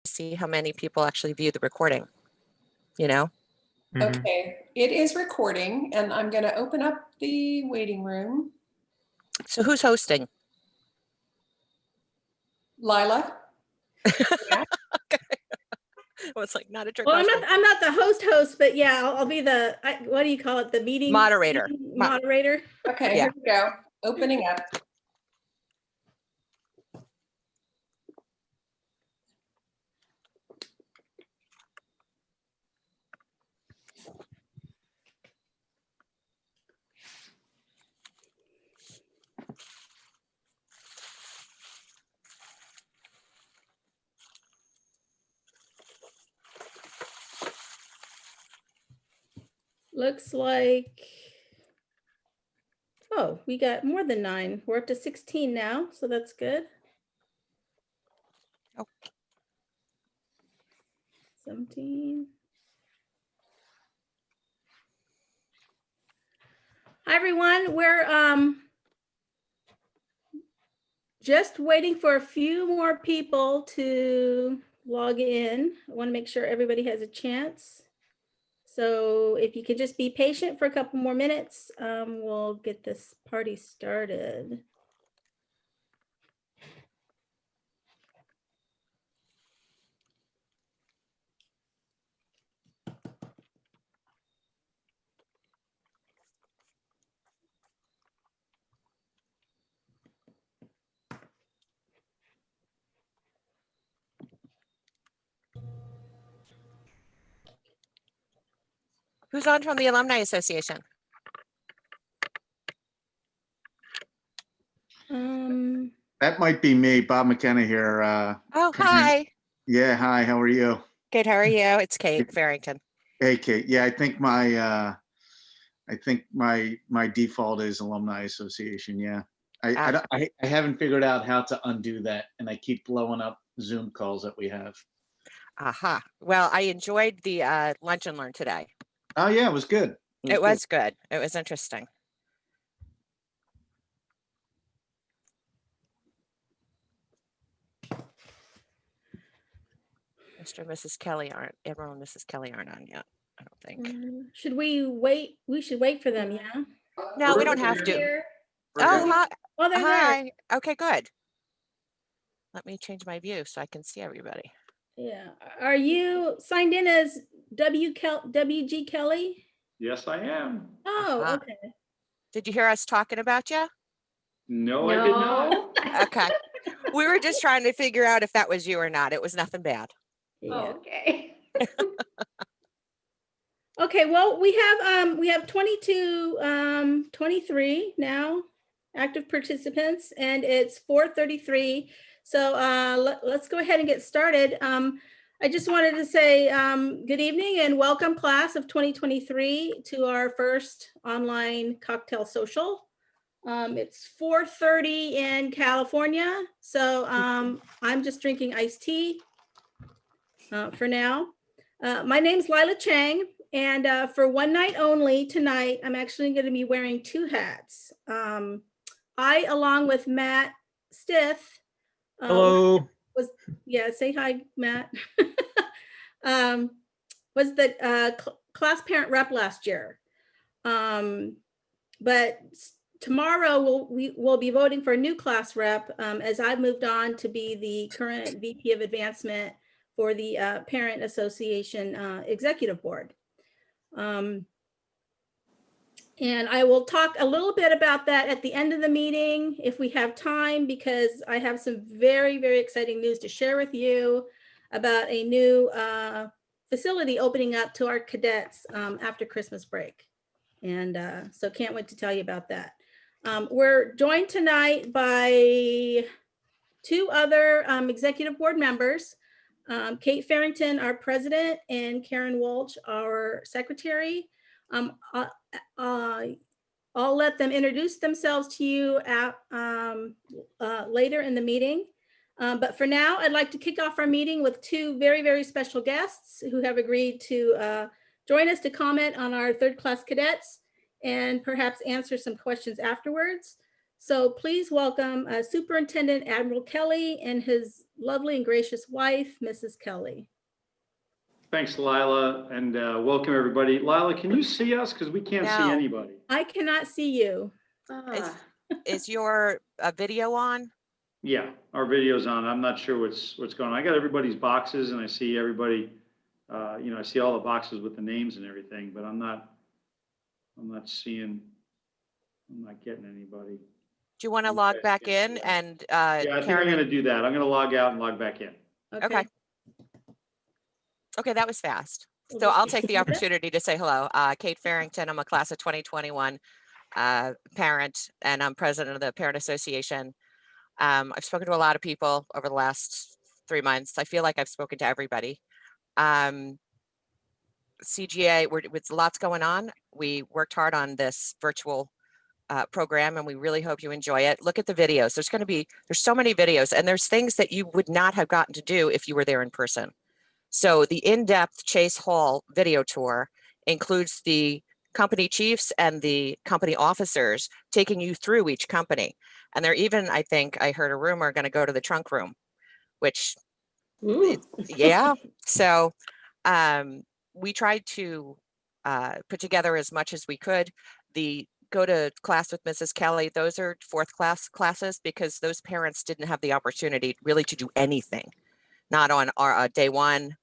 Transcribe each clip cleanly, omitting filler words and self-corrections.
see how many people actually view the recording, you know? Okay, it is recording, and I'm going to open up the waiting room. So who's hosting? Lila? Yeah. Okay. Well, it's like not a trick Well, question. I'm not the host, but yeah, I'll be the, what do you call it? The meeting Moderator. Moderator. Okay, Yeah. Here we go. Opening up. Looks like, oh, we got more than 9. We're up to 16 now, so that's good. Oh. 17. Hi, everyone. We're just waiting for a few more people to log in. I want to make sure everybody has a chance. So if you could just be patient for a couple more minutes, we'll get this party started. Who's on from the Alumni Association? That might be me, Bob McKenna here. Oh, hi. Yeah, hi, how are you? Good, how are you? It's Kate Farrington. Hey, Kate. Yeah, I think my default is Alumni Association. Yeah, I haven't figured out how to undo that, and I keep blowing up Zoom calls that we have. Aha. Well, I enjoyed the lunch and learn today. Oh yeah, it was good. It was good. It was interesting. Mr. and Mrs. Kelly aren't, Admiral and Mrs. Kelly aren't on yet, I don't think. Should we wait? We should wait for them, yeah? No, we don't have to. Here. Oh, hi. Oh, they're there. Hi. Okay, good. Let me change my view so I can see everybody. Yeah. Are you signed in as WG Kelly? Yes, I am. Oh, Uh-huh. okay. Did you hear us talking about you? No, I did not. Okay. We were just trying to figure out if that was you or not. It was nothing bad. Yeah. Oh, okay. Okay, well, we have 23 now active participants, and it's 4:33. So let's go ahead and get started. I just wanted to say good evening and welcome, class of 2023, to our first online cocktail social. It's 4:30 in California, so I'm just drinking iced tea for now. My name's Lila Chang, and for one night only tonight, I'm actually going to be wearing 2 hats. I, along with Matt Stith, hello. Yeah, say hi, Matt. Was the class parent rep last year, but tomorrow we'll be voting for a new class rep as I've moved on to be the current VP of advancement for the Parent Association Executive Board. And I will talk a little bit about that at the end of the meeting if we have time, because I have some very, very exciting news to share with you about a new facility opening up to our cadets after Christmas break. And so can't wait to tell you about that. We're joined tonight by 2 other executive board members, Kate Farrington, our president, and Karen Walsh, our secretary. I'll let them introduce themselves to you later in the meeting. But for now, I'd like to kick off our meeting with 2 very, very special guests who have agreed to join us to comment on our 3rd class cadets and perhaps answer some questions afterwards. So please welcome Superintendent Admiral Kelly and his lovely and gracious wife, Mrs. Kelly. Thanks, Lila, and welcome everybody. Lila, can you see us? Because we can't see No. anybody. I cannot see you. Is your video on? Yeah, our video's on. I'm not sure what's going on. I got everybody's boxes and I see everybody, I see all the boxes with the names and everything, but I'm not getting anybody. Do you want to log back in and Yeah, I think I'm Karen? going to do that. I'm going to log out and log back in. Okay. Okay, that was fast. We'll So just I'll get take the started. opportunity to say hello. Kate Farrington, I'm a class of 2021 parent, and I'm president of the Parent Association. I've spoken to a lot of people over the last 3 months. I feel like I've spoken to everybody. CGA, with lots going on. We worked hard on this virtual program, and we really hope you enjoy it. Look at the videos. There's so many videos, and there's things that you would not have gotten to do if you were there in person. So the in-depth Chase Hall video tour includes the company chiefs and the company officers taking you through each company. And they're even, I think I heard a rumor, going to go to the trunk room, which, yeah. So we tried to put together as much as we could. The go to class with Mrs. Kelly, those are fourth class classes because those parents didn't have the opportunity really to do anything, not on our day one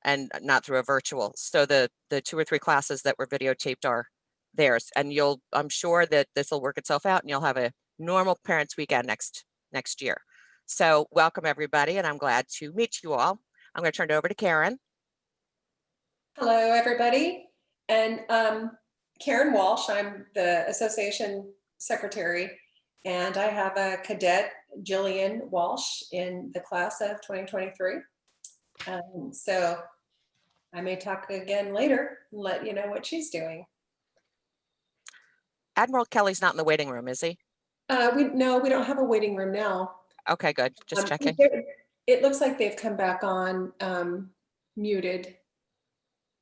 and not through a virtual. So the 2 or 3 classes that were videotaped are theirs, and I'm sure that this will work itself out and you'll have a normal parents weekend next year. So welcome everybody, and I'm glad to meet you all. I'm going to turn it over to Karen. Hello, everybody. And Karen Walsh, I'm the association secretary, and I have a cadet, Jillian Walsh, in the class of 2023. So I may talk again later and let you know what she's doing. Admiral Kelly's not in the waiting room, is he? No, we don't have a waiting room now. Okay, good. Just checking. It looks like they've come back on muted.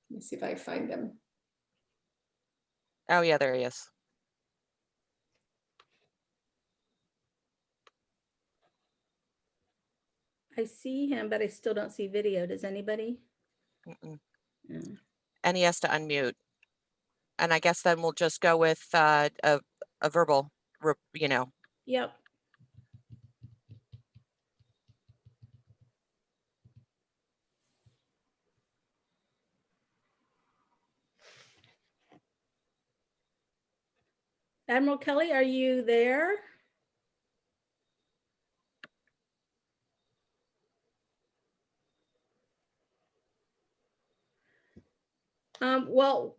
Let me see if I find them. Oh yeah, there he is. I see him, but I still don't see video. Does anybody? And he has to unmute. And I guess then we'll just go with a verbal, Yep. Admiral Kelly, are you there? Well,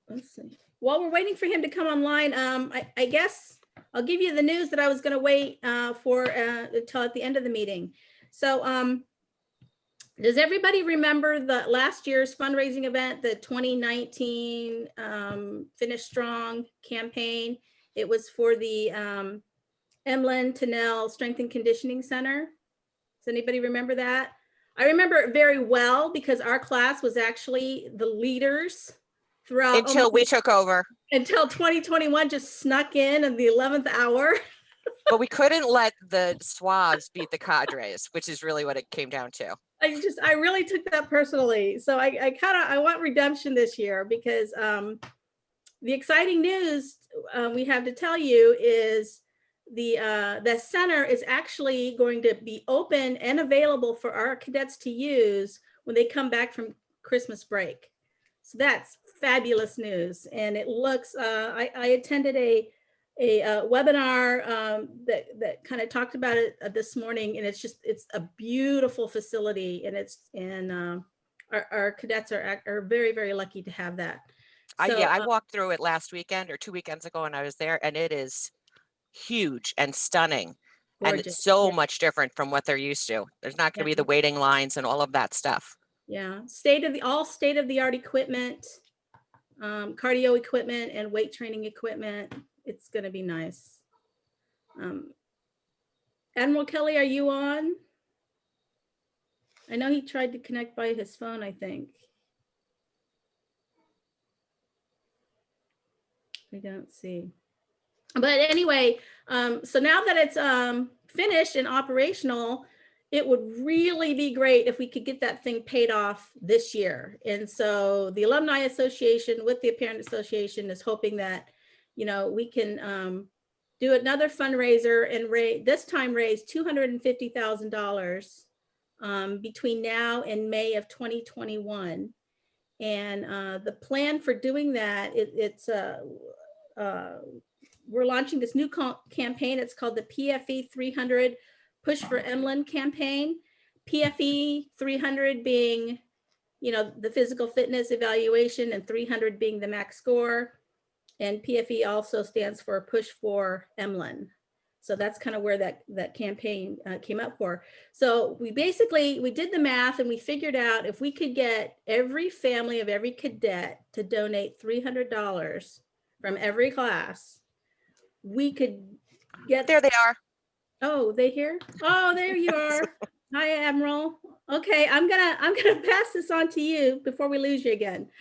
let's see. While we're waiting for him to come online, I guess I'll give you the news that I was going to wait for until at the end of the meeting. So does everybody remember the last year's fundraising event, the 2019 Finish Strong campaign? It was for the Emlyn Tennell Strength and Conditioning Center. Does anybody remember that? I remember it very well because our class was actually the leaders throughout. Until we took over. Until 2021 just snuck in the 11th hour. But we couldn't let the swabs beat the cadres, which is really what it came down to. I really took that personally. So I want redemption this year because the exciting news we have to tell you is the center is actually going to be open and available for our cadets to use when they come back from Christmas break. So that's fabulous news. And it looks, I attended a webinar that kind of talked about it this morning, and it's a beautiful facility, and our cadets are very, very lucky to have that. So, I walked through it last weekend or 2 weekends ago, and I was there, and it is huge and stunning. Gorgeous. And it's so much different from what they're used to. There's not going to be the waiting lines and all of that stuff. Yeah, all state of the art equipment, cardio equipment and weight training equipment. It's going to be nice. Admiral Kelly, are you on? I know he tried to connect by his phone, I think. I don't see. But anyway, so now that it's finished and operational, it would really be great if we could get that thing paid off this year. And so the Alumni Association with the Parent Association is hoping that, you know, we can do another fundraiser and this time raise $250,000 between now and May of 2021. And the plan for doing that, we're launching this new campaign. It's called the PFE 300 Push for Emlyn campaign. PFE 300 being, you know, the physical fitness evaluation, and 300 being the max score. And PFE also stands for Push for Emlyn. So that's kind of where that campaign came up for. So we did the math and we figured out if we could get every family of every cadet to donate $300 from every class, we could get. There they are. Oh, they here? Oh, there you are. Hi, Admiral. Okay, I'm gonna pass this on to you before we lose you again.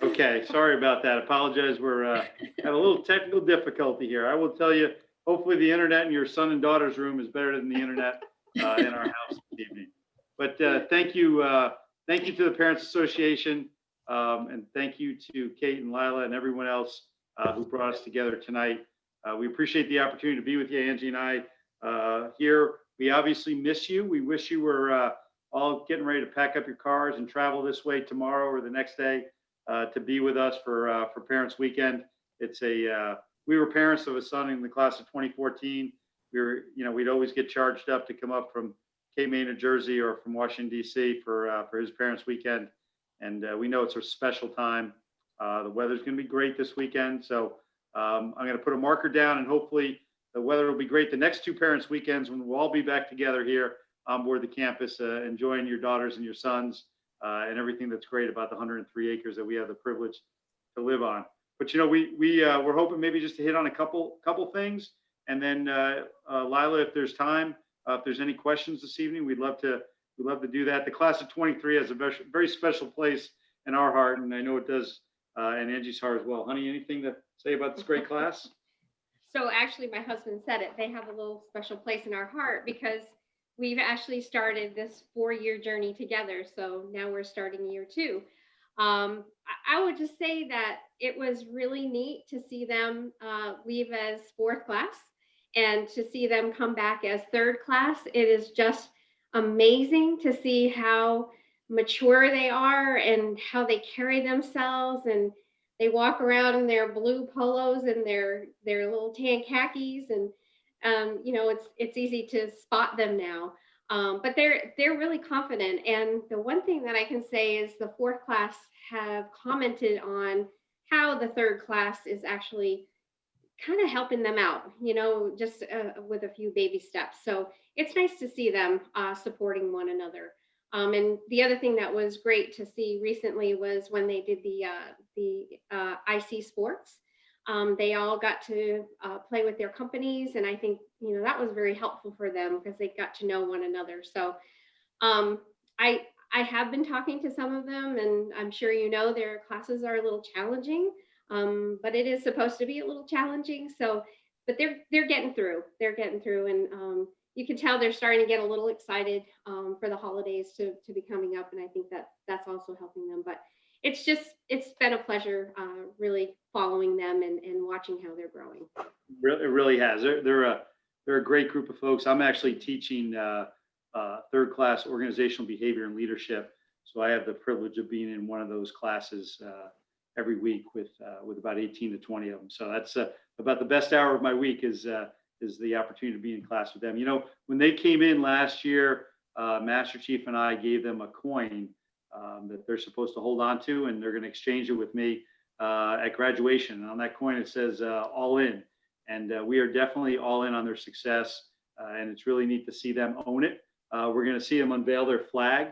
Okay, sorry about that. Apologize. We're having a little technical difficulty here. I will tell you, hopefully the internet in your son and daughter's room is better than the internet in our house this evening. But thank you to the Parents Association, and thank you to Kate and Lila and everyone else who brought us together tonight. We appreciate the opportunity to be with you, Angie and I here. We obviously miss you. We wish you were all getting ready to pack up your cars and travel this way tomorrow or the next day to be with us for Parents Weekend. It's we were parents of a son in the class of 2014. We'd always get charged up to come up from Cape May, New Jersey, or from Washington, D.C. for his Parents Weekend. And we know it's a special time. The weather's going to be great this weekend. So I'm going to put a marker down, and hopefully the weather will be great the next two Parents Weekends when we'll all be back together here on board the campus, enjoying your daughters and your sons and everything that's great about the 103 acres that we have the privilege to live on. But, we're hoping maybe just to hit on a couple things. And then Lila, if there's time, if there's any questions this evening, we'd love to do that. The class of 23 has a very special place in our heart, and I know it does in Angie's heart as well. Honey, anything to say about this great class? So actually, my husband said it. They have a little special place in our heart because we've actually started this 4-year journey together. So now we're starting year 2. I would just say that it was really neat to see them leave as 4th class and to see them come back as 3rd class. It is just amazing to see how mature they are and how they carry themselves, and they walk around in their blue polos and their little tan khakis, and it's easy to spot them now. But they're really confident. And the one thing that I can say is the 4th class have commented on how the 3rd class is actually kind of helping them out, just with a few baby steps. So it's nice to see them supporting one another. And the other thing that was great to see recently was when they did the IC sports. They all got to play with their companies, and I think that was very helpful for them because they got to know one another. So I have been talking to some of them, and I'm sure their classes are a little challenging, but it is supposed to be a little challenging. So, but they're getting through. They're getting through, and you can tell they're starting to get a little excited for the holidays to be coming up, and I think that's also helping them. But it's been a pleasure really following them and watching how they're growing. It really has. They're a great group of folks. I'm actually teaching 3rd class organizational behavior and leadership, so I have the privilege of being in one of those classes every week with about 18 to 20 of them. So that's about the best hour of my week is the opportunity to be in class with them. When they came in last year, Master Chief and I gave them a coin that they're supposed to hold on to, and they're going to exchange it with me at graduation. And on that coin, it says all in. And we are definitely all in on their success. And it's really neat to see them own it. We're going to see them unveil their flag,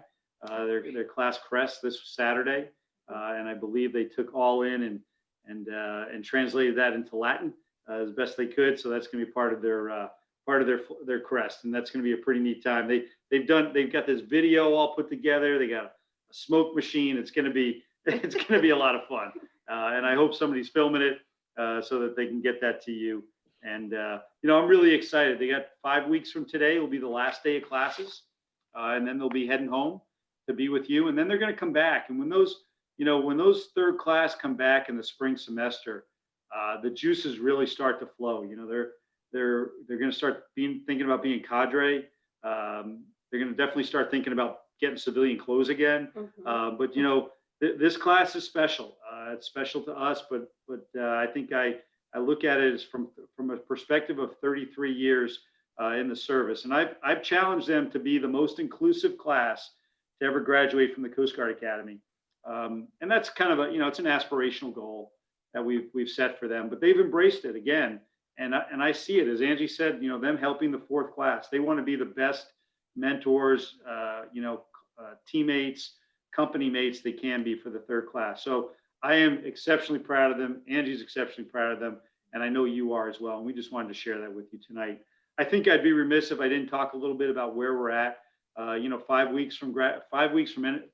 their class crest this Saturday. And I believe they took all in and translated that into Latin as best they could. So that's going to be part of their crest. And that's going to be a pretty neat time. They've got this video all put together. They got a smoke machine. It's going to be a lot of fun. And I hope somebody's filming it so that they can get that to you. And, I'm really excited. They got 5 weeks from today will be the last day of classes. And then they'll be heading home to be with you. And then they're going to come back. And when those third class come back in the spring semester, the juices really start to flow. They're going to start thinking about being cadre. They're going to definitely start thinking about getting civilian clothes again. But this class is special. It's special to us, but I think I look at it as from a perspective of 33 years in the service, and I've challenged them to be the most inclusive class to ever graduate from the Coast Guard Academy, and that's kind of it's an aspirational goal that we've set for them, but they've embraced it again, and I see it, as Angie said, them helping the fourth class. They want to be the best mentors, teammates, company mates they can be for the third class. So I am exceptionally proud of them. Angie's exceptionally proud of them, and I know you are as well. And we just wanted to share that with you tonight. I think I'd be remiss if I didn't talk a little bit about where we're at. 5 weeks from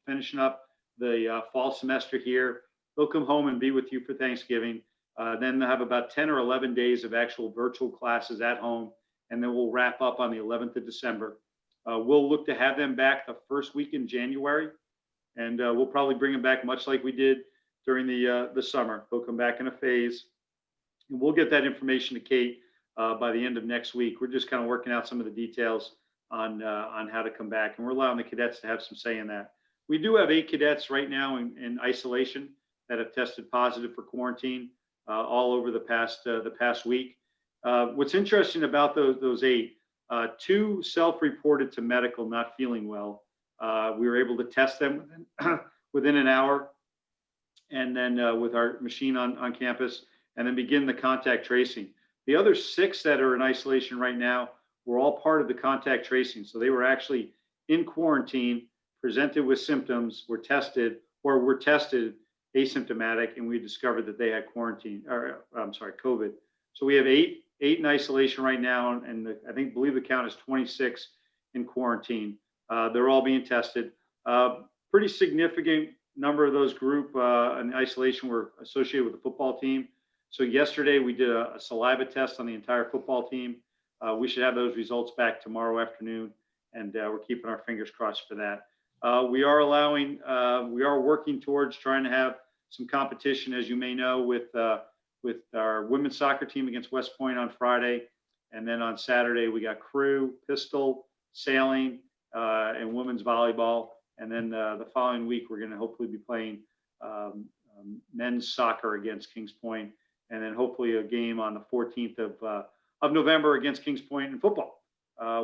finishing up the fall semester here, they'll come home and be with you for Thanksgiving. Then they'll have about 10 or 11 days of actual virtual classes at home, and then we'll wrap up on the 11th of December. We'll look to have them back the first week in January, and we'll probably bring them back much like we did during the summer. They'll come back in a phase, and we'll get that information to Kate by the end of next week. We're just kind of working out some of the details on how to come back, and we're allowing the cadets to have some say in that. We do have 8 cadets right now in isolation that have tested positive for quarantine all over the past week. What's interesting about those 8, 2 self-reported to medical not feeling well. We were able to test them within an hour, and then with our machine on campus, and then begin the contact tracing. The other 6 that are in isolation right now were all part of the contact tracing. So they were actually in quarantine, presented with symptoms, were tested asymptomatic, and we discovered that they had COVID. So we have 8 in isolation right now, and believe the count is 26 in quarantine. They're all being tested. Pretty significant number of those group in isolation were associated with the football team. So yesterday we did a saliva test on the entire football team. We should have those results back tomorrow afternoon, and we're keeping our fingers crossed for that. We are working towards trying to have some competition, as you may know, with our women's soccer team against West Point on Friday. And then on Saturday, we got crew, pistol, sailing, and women's volleyball. And then the following week, we're going to hopefully be playing men's soccer against Kings Point, and then hopefully a game on the 14th of November against Kings Point in football,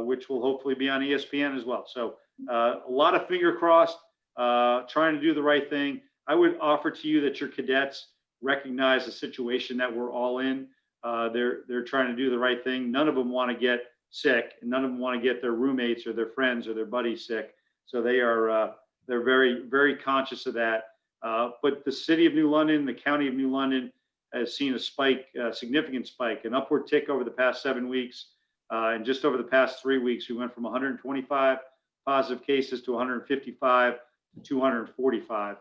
which will hopefully be on ESPN as well. So a lot of finger crossed, trying to do the right thing. I would offer to you that your cadets recognize the situation that we're all in. They're trying to do the right thing. None of them want to get sick, and none of them want to get their roommates or their friends or their buddies sick. So they're very, very conscious of that. But the city of New London, the county of New London, has seen a spike, a significant spike, an upward tick over the past 7 weeks. And just over the past 3 weeks, we went from 125 positive cases to 155 to 245.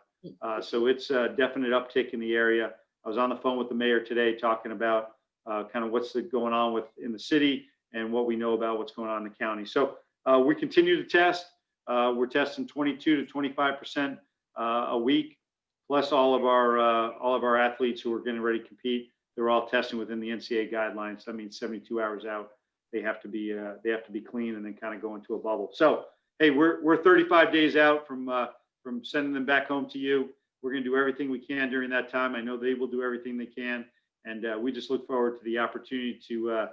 So it's a definite uptick in the area. I was on the phone with the mayor today talking about kind of what's going on in the city and what we know about what's going on in the county. So we continue to test. We're testing 22 to 25% a week, plus all of our athletes who are getting ready to compete. They're all testing within the NCAA guidelines. That means 72 hours out, they have to be clean and then kind of go into a bubble. So hey, we're 35 days out from sending them back home to you. We're going to do everything we can during that time. I know they will do everything they can, and we just look forward to the opportunity to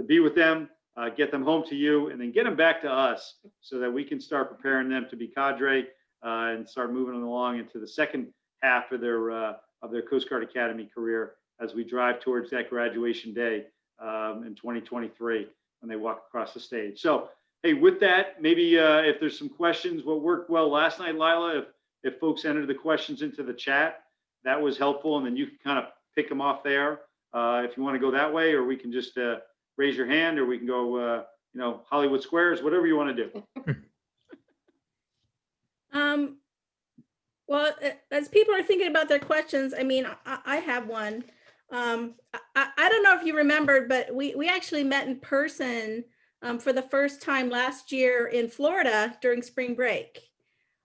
be with them, get them home to you, and then get them back to us so that we can start preparing them to be cadre and start moving them along into the second half of their Coast Guard Academy career as we drive towards that graduation day in 2023 when they walk across the stage. So, hey, with that, maybe if there's some questions, what worked well last night, Lila, if folks entered the questions into the chat, that was helpful, and then you can kind of pick them off there if you want to go that way, or we can just raise your hand, or we can go, Hollywood Squares, whatever you want to do. Well, as people are thinking about their questions, I mean, I have one. I don't know if you remembered, but we actually met in person for the first time last year in Florida during spring break.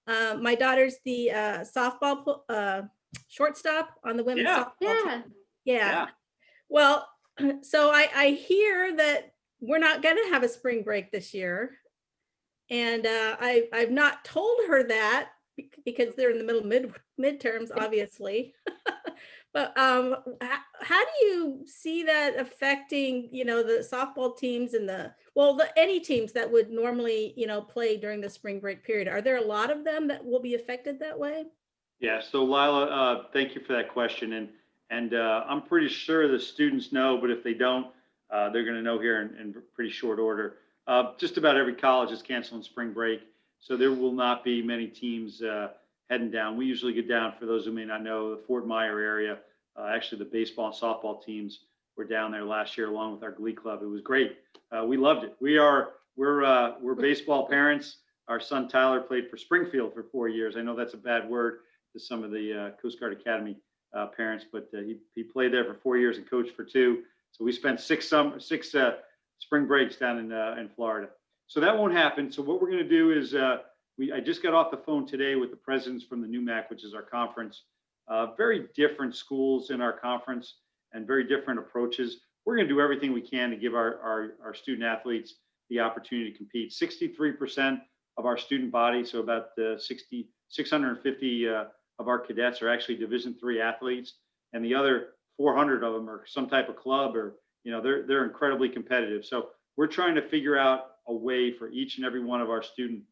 My daughter's the softball shortstop on the women's Yeah. softball team. Yeah, Yeah. Well, so I hear that we're not going to have a spring break this year. And I've not told her that because they're in the middle midterms, obviously. But how do you see that affecting, the softball teams and any teams that would normally, play during the spring break period? Are there a lot of them that will be affected that way? Yeah, so Lila, thank you for that question. And I'm pretty sure the students know, but if they don't, they're going to know here in pretty short order. Just about every college is canceling spring break, so there will not be many teams heading down. We usually get down, for those who may not know, the Fort Myer area. Actually, the baseball and softball teams were down there last year along with our glee club. It was great. We loved it. We're baseball parents. Our son Tyler played for Springfield for 4 years. I know that's a bad word to some of the Coast Guard Academy parents, but he played there for 4 years and coached for 2. So we spent six spring breaks down in Florida. So that won't happen. So what we're going to do is I just got off the phone today with the presidents from the NUMAC, which is our conference. Very different schools in our conference and very different approaches. We're going to do everything we can to give our student athletes the opportunity to compete. 63% of our student body, so about 650 of our cadets are actually Division III athletes, and the other 400 of them are some type of club, or they're incredibly competitive. So we're trying to figure out a way for each and every one of our student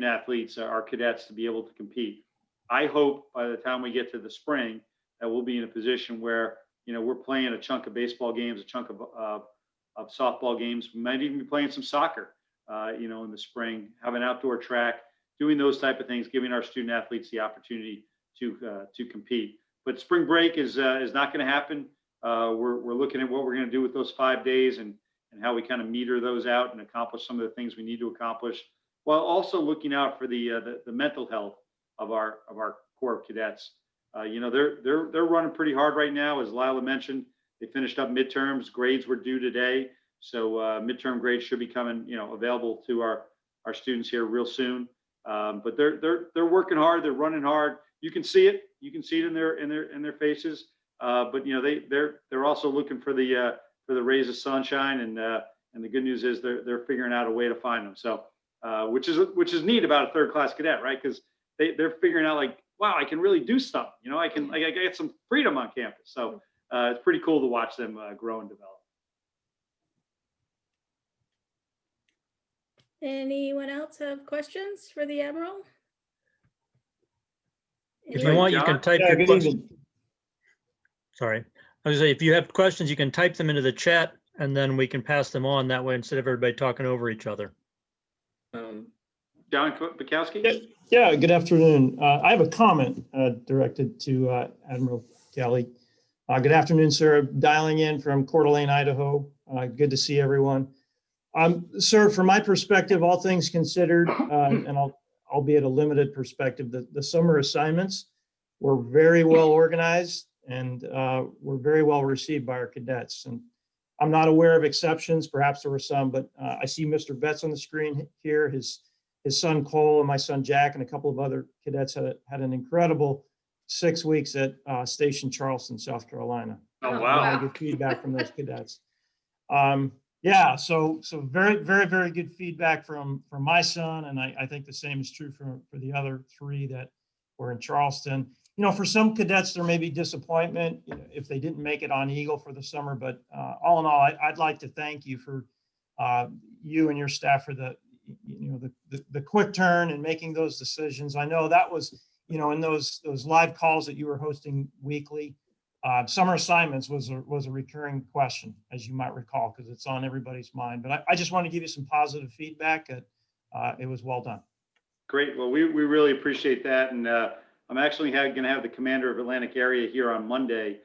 athletes, our cadets, to be able to compete. I hope by the time we get to the spring that we'll be in a position where we're playing a chunk of baseball games, a chunk of softball games. We might even be playing some soccer, in the spring, have an outdoor track, doing those type of things, giving our student athletes the opportunity to compete. But spring break is not going to happen. We're looking at what we're going to do with those 5 days and how we kind of meter those out and accomplish some of the things we need to accomplish, while also looking out for the mental health of our Corps of Cadets. They're running pretty hard right now. As Lila mentioned, they finished up midterms. Grades were due today, so midterm grades should be coming available to our students here real soon. But they're working hard. They're running hard. You can see it. You can see it in their faces. But they're also looking for the rays of sunshine, and the good news is they're figuring out a way to find them. So which is neat about a third class cadet, right? Because they're figuring out, like, wow, I can really do something. I get some freedom on campus. So it's pretty cool to watch them grow and develop. Anyone else have questions for the Admiral? If you want, you can type your good questions. evening. Sorry. I was gonna say, if you have questions, you can type them into the chat and then we can pass them on that way instead of everybody talking over each other. John Bukowski? Yeah, good afternoon. I have a comment directed to Admiral Kelly. Good afternoon, sir. Dialing in from Coeur d'Alene, Idaho. Good to see everyone. Sir, from my perspective, all things considered, and albeit a limited perspective, the summer assignments were very well organized and were very well received by our cadets. And I'm not aware of exceptions. Perhaps there were some, but I see Mr. Betts on the screen here. His son Cole and my son Jack and a couple of other cadets had an incredible 6 weeks at Station Charleston, South Carolina. Oh, A wow. lot of good feedback from those cadets. Yeah, so very, very, very good feedback from my son, and I think the same is true for the other 3 that were in Charleston. For some cadets, there may be disappointment if they didn't make it on Eagle for the summer, but all in all, I'd like to thank you for you and your staff for the quick turn and making those decisions. I know that was, in those live calls that you were hosting weekly, summer assignments was a recurring question, as you might recall, because it's on everybody's mind. But I just want to give you some positive feedback that it was well done. Great. Well, we really appreciate that. And I'm actually going to have the commander of Atlantic area here on Monday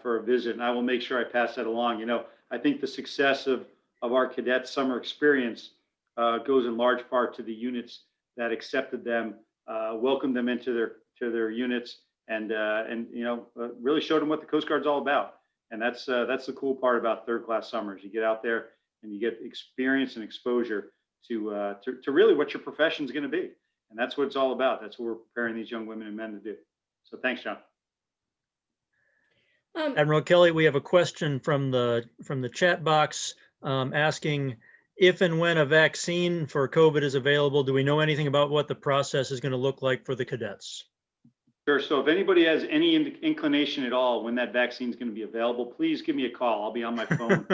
for a visit, and I will make sure I pass that along. I think the success of our cadets' summer experience goes in large part to the units that accepted them, welcomed them into their units, and really showed them what the Coast Guard's all about. And that's the cool part about third class summers. You get out there and you get experience and exposure to really what your profession is going to be. And that's what it's all about. That's what we're preparing these young women and men to do. So thanks, John. Admiral Kelly, we have a question from the chat box asking if and when a vaccine for COVID is available, do we know anything about what the process is going to look like for the cadets? Sure. So if anybody has any inclination at all when that vaccine is going to be available, please give me a call. I'll be on my phone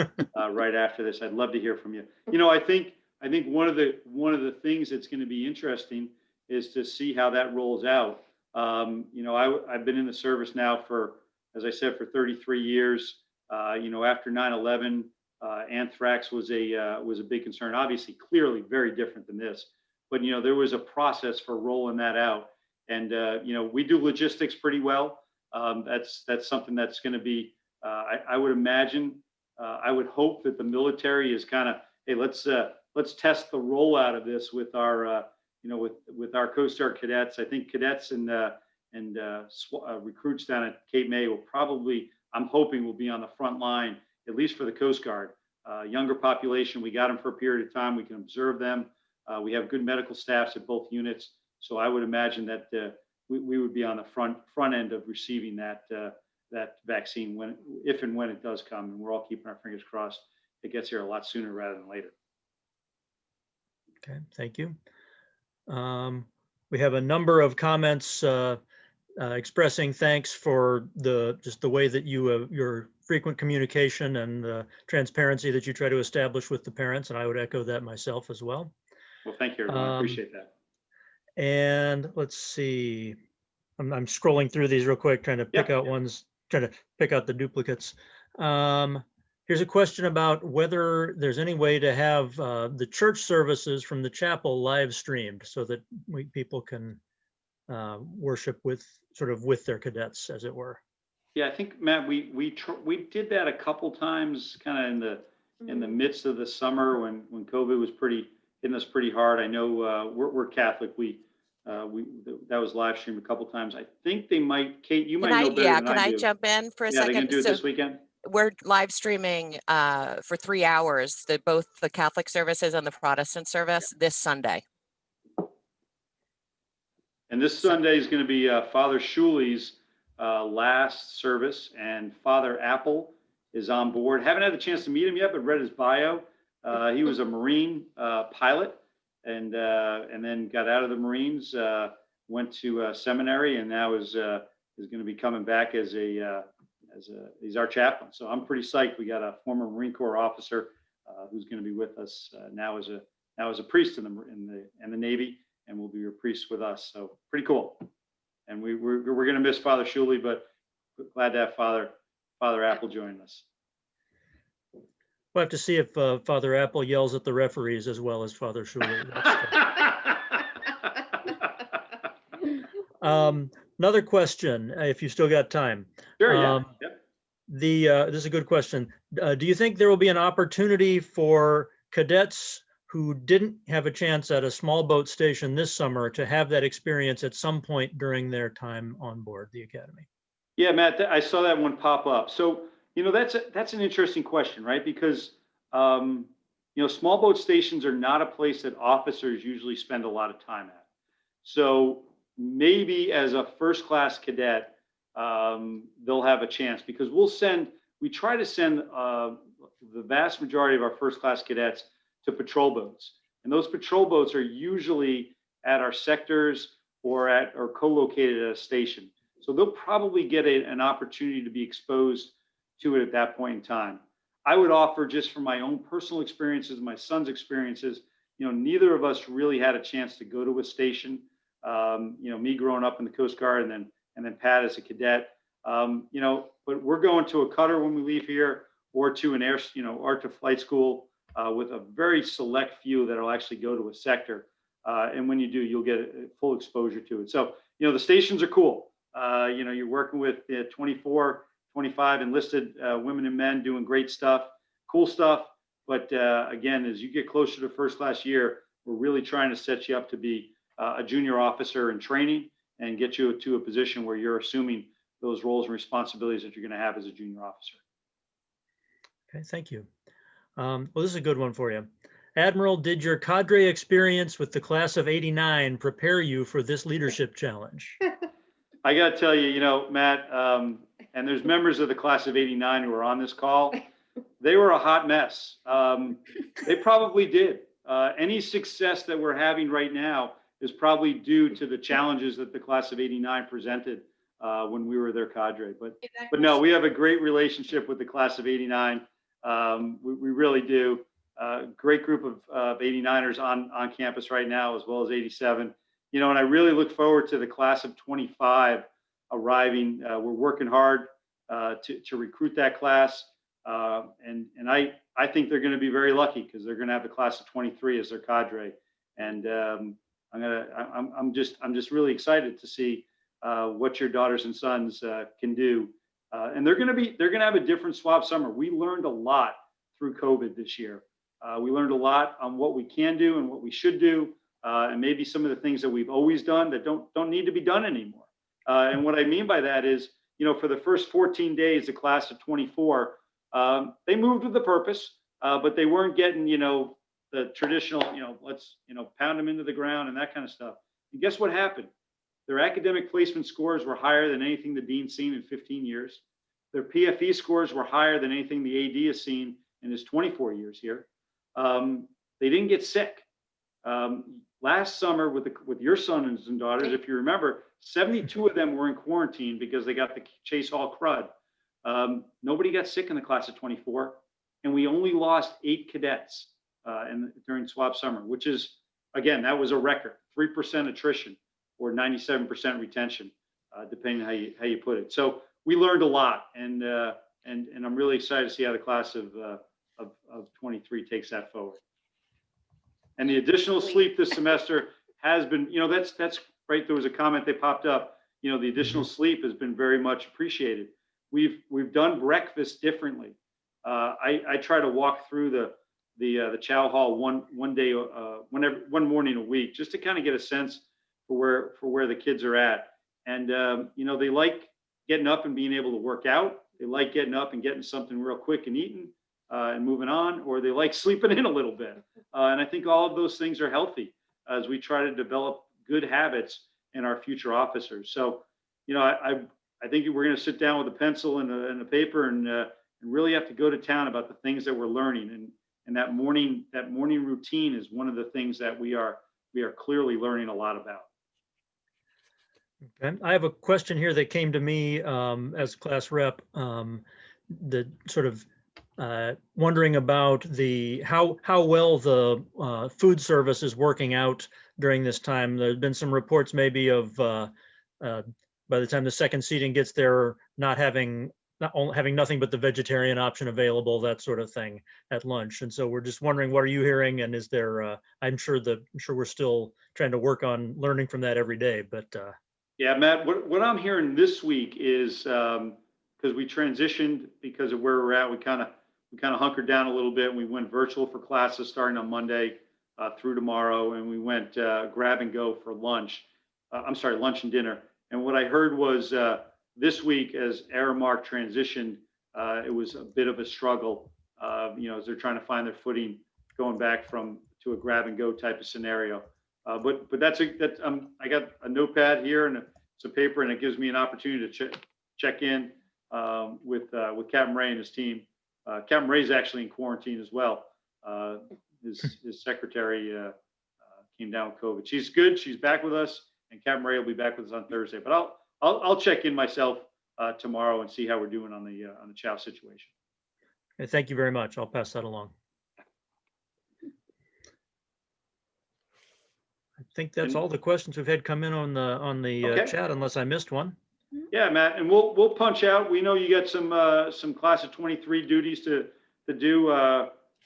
right after this. I'd love to hear from you. You know, I think one of the things that's going to be interesting is to see how that rolls out. You know, I've been in the service now for, as I said, for 33 years. You know, after 9/11, anthrax was a big concern. Obviously, clearly very different than this. But you know, there was a process for rolling that out. And you know, we do logistics pretty well. That's something that's going to be. I would imagine. I would hope that the military is kind of, hey, let's test the rollout of this with our, you know, with our Coast Guard cadets. I think cadets and recruits down at Cape May will probably, I'm hoping, will be on the front line, at least for the Coast Guard. Younger population, we got them for a period of time. We can observe them. We have good medical staffs at both units. So I would imagine that we would be on the front end of receiving that vaccine if and when it does come, and we're all keeping our fingers crossed it gets here a lot sooner rather than later. Okay, thank you. We have a number of comments expressing thanks for just the way that your frequent communication and the transparency that you try to establish with the parents, and I would echo that myself as well. Well, thank you, everyone. I appreciate that. And let's see, I'm scrolling through these real quick, trying to pick out ones, trying to pick out the duplicates. Here's a question about whether there's any way to have the church services from the chapel live streamed so that people can worship with their cadets, as it were. Yeah, I think, Matt, we did that a couple times, kind of in the midst of the summer when COVID was hitting us pretty hard. I know we're Catholic. That was live streamed a couple times. I think they might. Kate, you might know better than I do. Can I jump in for a second? Yeah, they're gonna do it this weekend. We're live streaming for 3 hours, both the Catholic services and the Protestant service this Sunday. And this Sunday is going to be Father Shuli's last service, and Father Apple is on board. Haven't had the chance to meet him yet, but read his bio. He was a Marine pilot, and then got out of the Marines, went to seminary, and now is going to be coming back as he's our chaplain. So I'm pretty psyched. We got a former Marine Corps officer who's going to be with us now as a priest in the Navy, and will be a priest with us. So pretty cool. And we're going to miss Father Shuley, but glad to have Father Apple join us. We'll have to see if Father Apple yells at the referees as well as Father Shuley. Another question, if you still got time. Sure, yeah. Yep. This is a good question. Do you think there will be an opportunity for cadets who didn't have a chance at a small boat station this summer to have that experience at some point during their time on board the Academy? Yeah, Matt, I saw that one pop up. So, you know, that's an interesting question, right? Because, you know, small boat stations are not a place that officers usually spend a lot of time at. So maybe as a first class cadet, they'll have a chance, because we try to send the vast majority of our first class cadets to patrol boats. And those patrol boats are usually at our sectors or co-located at a station. So they'll probably get an opportunity to be exposed to it at that point in time. I would offer, just from my own personal experiences, my son's experiences, you know, neither of us really had a chance to go to a station. You know, me growing up in the Coast Guard, and then Pat as a cadet. You know, but we're going to a cutter when we leave here, or to an or to flight school with a very select few that'll actually go to a sector. And when you do, you'll get full exposure to it. So, you know, the stations are cool. You know, you're working with 24, 25 enlisted women and men doing great stuff, cool stuff. But again, as you get closer to first class year, we're really trying to set you up to be a junior officer in training and get you to a position where you're assuming those roles and responsibilities that you're going to have as a junior officer. Okay, thank you. Well, this is a good one for you. Admiral, did your cadre experience with the class of '89 prepare you for this leadership challenge? I got to tell you, you know, Matt, and there's members of the class of '89 who are on this call. They were a hot mess. They probably did. Any success that we're having right now is probably due to the challenges that the class of '89 presented when we were their cadre. But no, we have a great relationship with the class of '89. We really do. Great group of 89ers on campus right now, as well as 87. You know, and I really look forward to the class of 25 arriving. We're working hard to recruit that class. And I think they're going to be very lucky because they're going to have the class of 23 as their cadre. And I'm just really excited to see what your daughters and sons can do. And they're going to have a different swap summer. We learned a lot through COVID this year. We learned a lot on what we can do and what we should do, and maybe some of the things that we've always done that don't need to be done anymore. And what I mean by that is, you know, for the first 14 days, the class of 24, they moved with a purpose, but they weren't getting, you know, the traditional, you know, let's, you know, pound them into the ground and that kind of stuff. And guess what happened? Their academic placement scores were higher than anything the dean's seen in 15 years. Their PFE scores were higher than anything the AD has seen in his 24 years here. They didn't get sick. Last summer with your sons and daughters, if you remember, 72 of them were in quarantine because they got the Chase Hall crud. Nobody got sick in the class of 24, and we only lost 8 cadets during swap summer, which is, again, that was a record, 3% attrition or 97% retention, depending on how you put it. So we learned a lot, and I'm really excited to see how the class of 23 takes that forward. And the additional sleep this semester has been, you know, that's right. There was a comment that popped up. You know, the additional sleep has been very much appreciated. We've done breakfast differently. I try to walk through the chow hall one day, one morning a week, just to kind of get a sense for where the kids are at. And you know, they like getting up and being able to work out. They like getting up and getting something real quick and eating and moving on, or they like sleeping in a little bit. And I think all of those things are healthy as we try to develop good habits in our future officers. So, you know, I think we're going to sit down with a pencil and a paper and really have to go to town about the things that we're learning. And that morning routine is one of the things that we are clearly learning a lot about. Okay. I have a question here that came to me as class rep, the sort of wondering about how well the food service is working out during this time. There's been some reports maybe of by the time the second seating gets there, not having nothing but the vegetarian option available, that sort of thing at lunch. And so we're just wondering, what are you hearing? And is there? I'm sure we're still trying to work on learning from that every day. But yeah, Matt, what I'm hearing this week is because we transitioned because of where we're at, we kind of hunkered down a little bit, and we went virtual for classes starting on Monday through tomorrow, and we went grab and go for lunch. Lunch and dinner. And what I heard was this week, as Aramark transitioned, it was a bit of a struggle, you know, as they're trying to find their footing going back to a grab and go type of scenario. But I got a notepad here and some paper, and it gives me an opportunity to check in with Captain Ray and his team. Captain Ray's actually in quarantine as well. His secretary came down with COVID. She's good. She's back with us, and Captain Ray will be back with us on Thursday. But I'll check in myself tomorrow and see how we're doing on the chow situation. okay, thank you very much. I'll pass that along. I think that's all the questions we've had come in on the Okay. chat, unless I missed one. Yeah, Matt, and we'll punch out. We know you got some class of 23 duties to do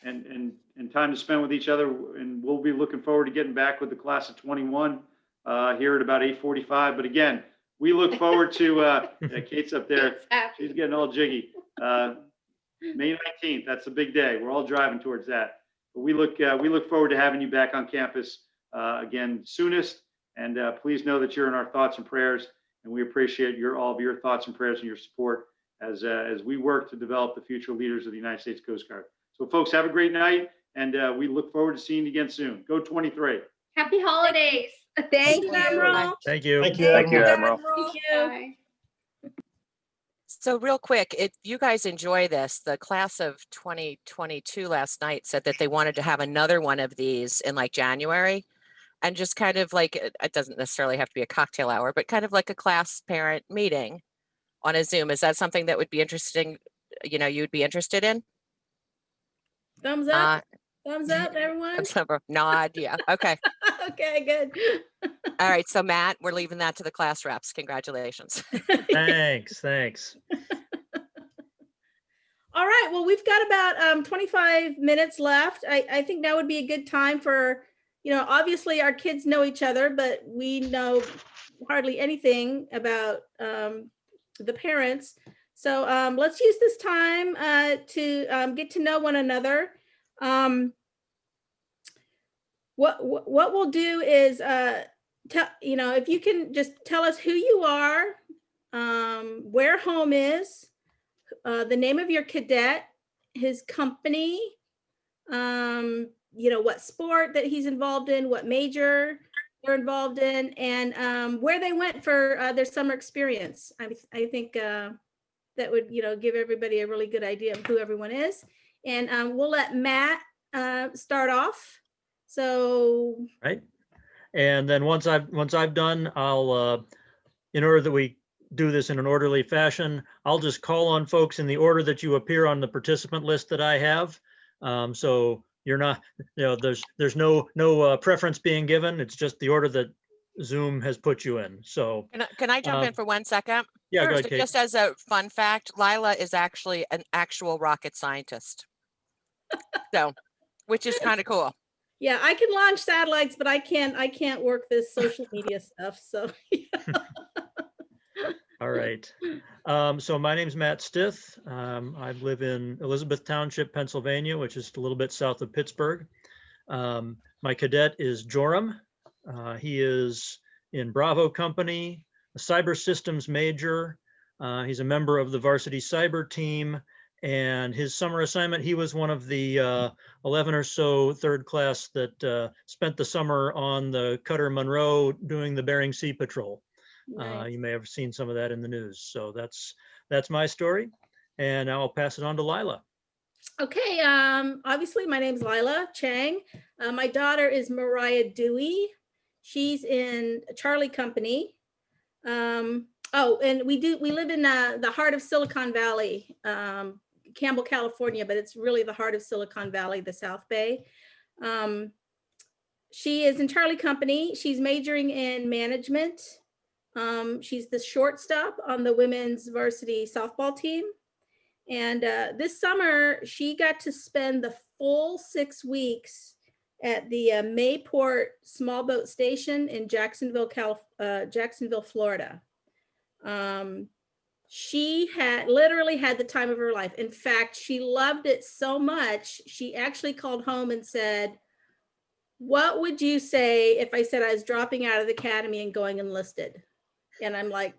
and time to spend with each other, and we'll be looking forward to getting back with the class of 21 here at about 8:45. But again, we look forward to yeah, Kate's up there. She's getting all jiggy. May 19th, that's a big day. We're all driving towards that. But we look forward to having you back on campus again soonest. And please know that you're in our thoughts and prayers. And we appreciate all of your thoughts and prayers and your support as we work to develop the future leaders of the United States Coast Guard. So folks, have a great night, and we look forward to seeing you again soon. Go 23. Happy holidays. Thank you, you. Admiral. Thank you. Thank you. Thank you, Admiral. Admiral. Thank you. Bye. So real quick, if you guys enjoy this, the class of 2022 last night said that they wanted to have another one of these in like January. And just kind of like, it doesn't necessarily have to be a cocktail hour, but kind of like a class parent meeting on a Zoom. Is that something that would be interesting, you'd be interested in? Thumbs up, thumbs up, everyone. Nod, yeah, okay. Okay, good. All right, so Matt, we're leaving that to the class reps. Congratulations. Thanks. All right, well, we've got about 25 minutes left. I think now would be a good time for, obviously our kids know each other, but we know hardly anything about the parents. So let's use this time to get to know one another. What we'll do is, if you can just tell us who you are, where home is, the name of your cadet, his company, what sport that he's involved in, what major they're involved in, and where they went for their summer experience. I think that would, give everybody a really good idea of who everyone is. And we'll let Matt start off. So. Right. And then once I've done, I'll, in order that we do this in an orderly fashion, I'll just call on folks in the order that you appear on the participant list that I have. So you're not, there's no preference being given. It's just the order that Zoom has put you in. So Can I jump in for 1 second? yeah, go ahead, So Kate. just as a fun fact, Lila is actually an actual rocket scientist. So, which is kind of cool. Yeah, I can launch satellites, but I can't work this social media stuff. So. All right. So my name's Matt Stith. I live in Elizabeth Township, Pennsylvania, which is a little bit south of Pittsburgh. My cadet is Joram. He is in Bravo Company, a cyber systems major. He's a member of the varsity cyber team. And his summer assignment, he was one of the 11 or so third class that spent the summer on the Cutter Monroe doing the Bering Sea Patrol. Nice. You may have seen some of that in the news. So that's my story. And now I'll pass it on to Lila. Okay, obviously my name's Lila Chang. My daughter is Mariah Dewey. She's in Charlie Company. Oh, and we live in the heart of Silicon Valley, Campbell, California, but it's really the heart of Silicon Valley, the South Bay. She is in Charlie Company. She's majoring in management. She's the shortstop on the women's varsity softball team. And this summer, she got to spend the full 6 weeks at the Mayport Small Boat Station in Jacksonville, Florida. She literally had the time of her life. In fact, she loved it so much, she actually called home and said, "What would you say if I said I was dropping out of the academy and going enlisted?" And I'm like,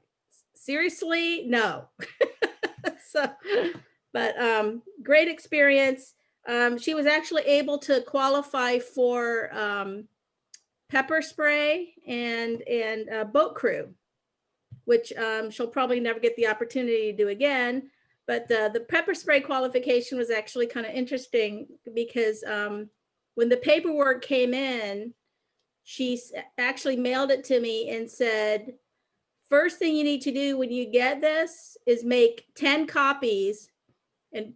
seriously, no. So, but great experience. She was actually able to qualify for pepper spray and boat crew, which she'll probably never get the opportunity to do again. But the pepper spray qualification was actually kind of interesting because when the paperwork came in, she actually mailed it to me and said, "First thing you need to do when you get this is make 10 copies and,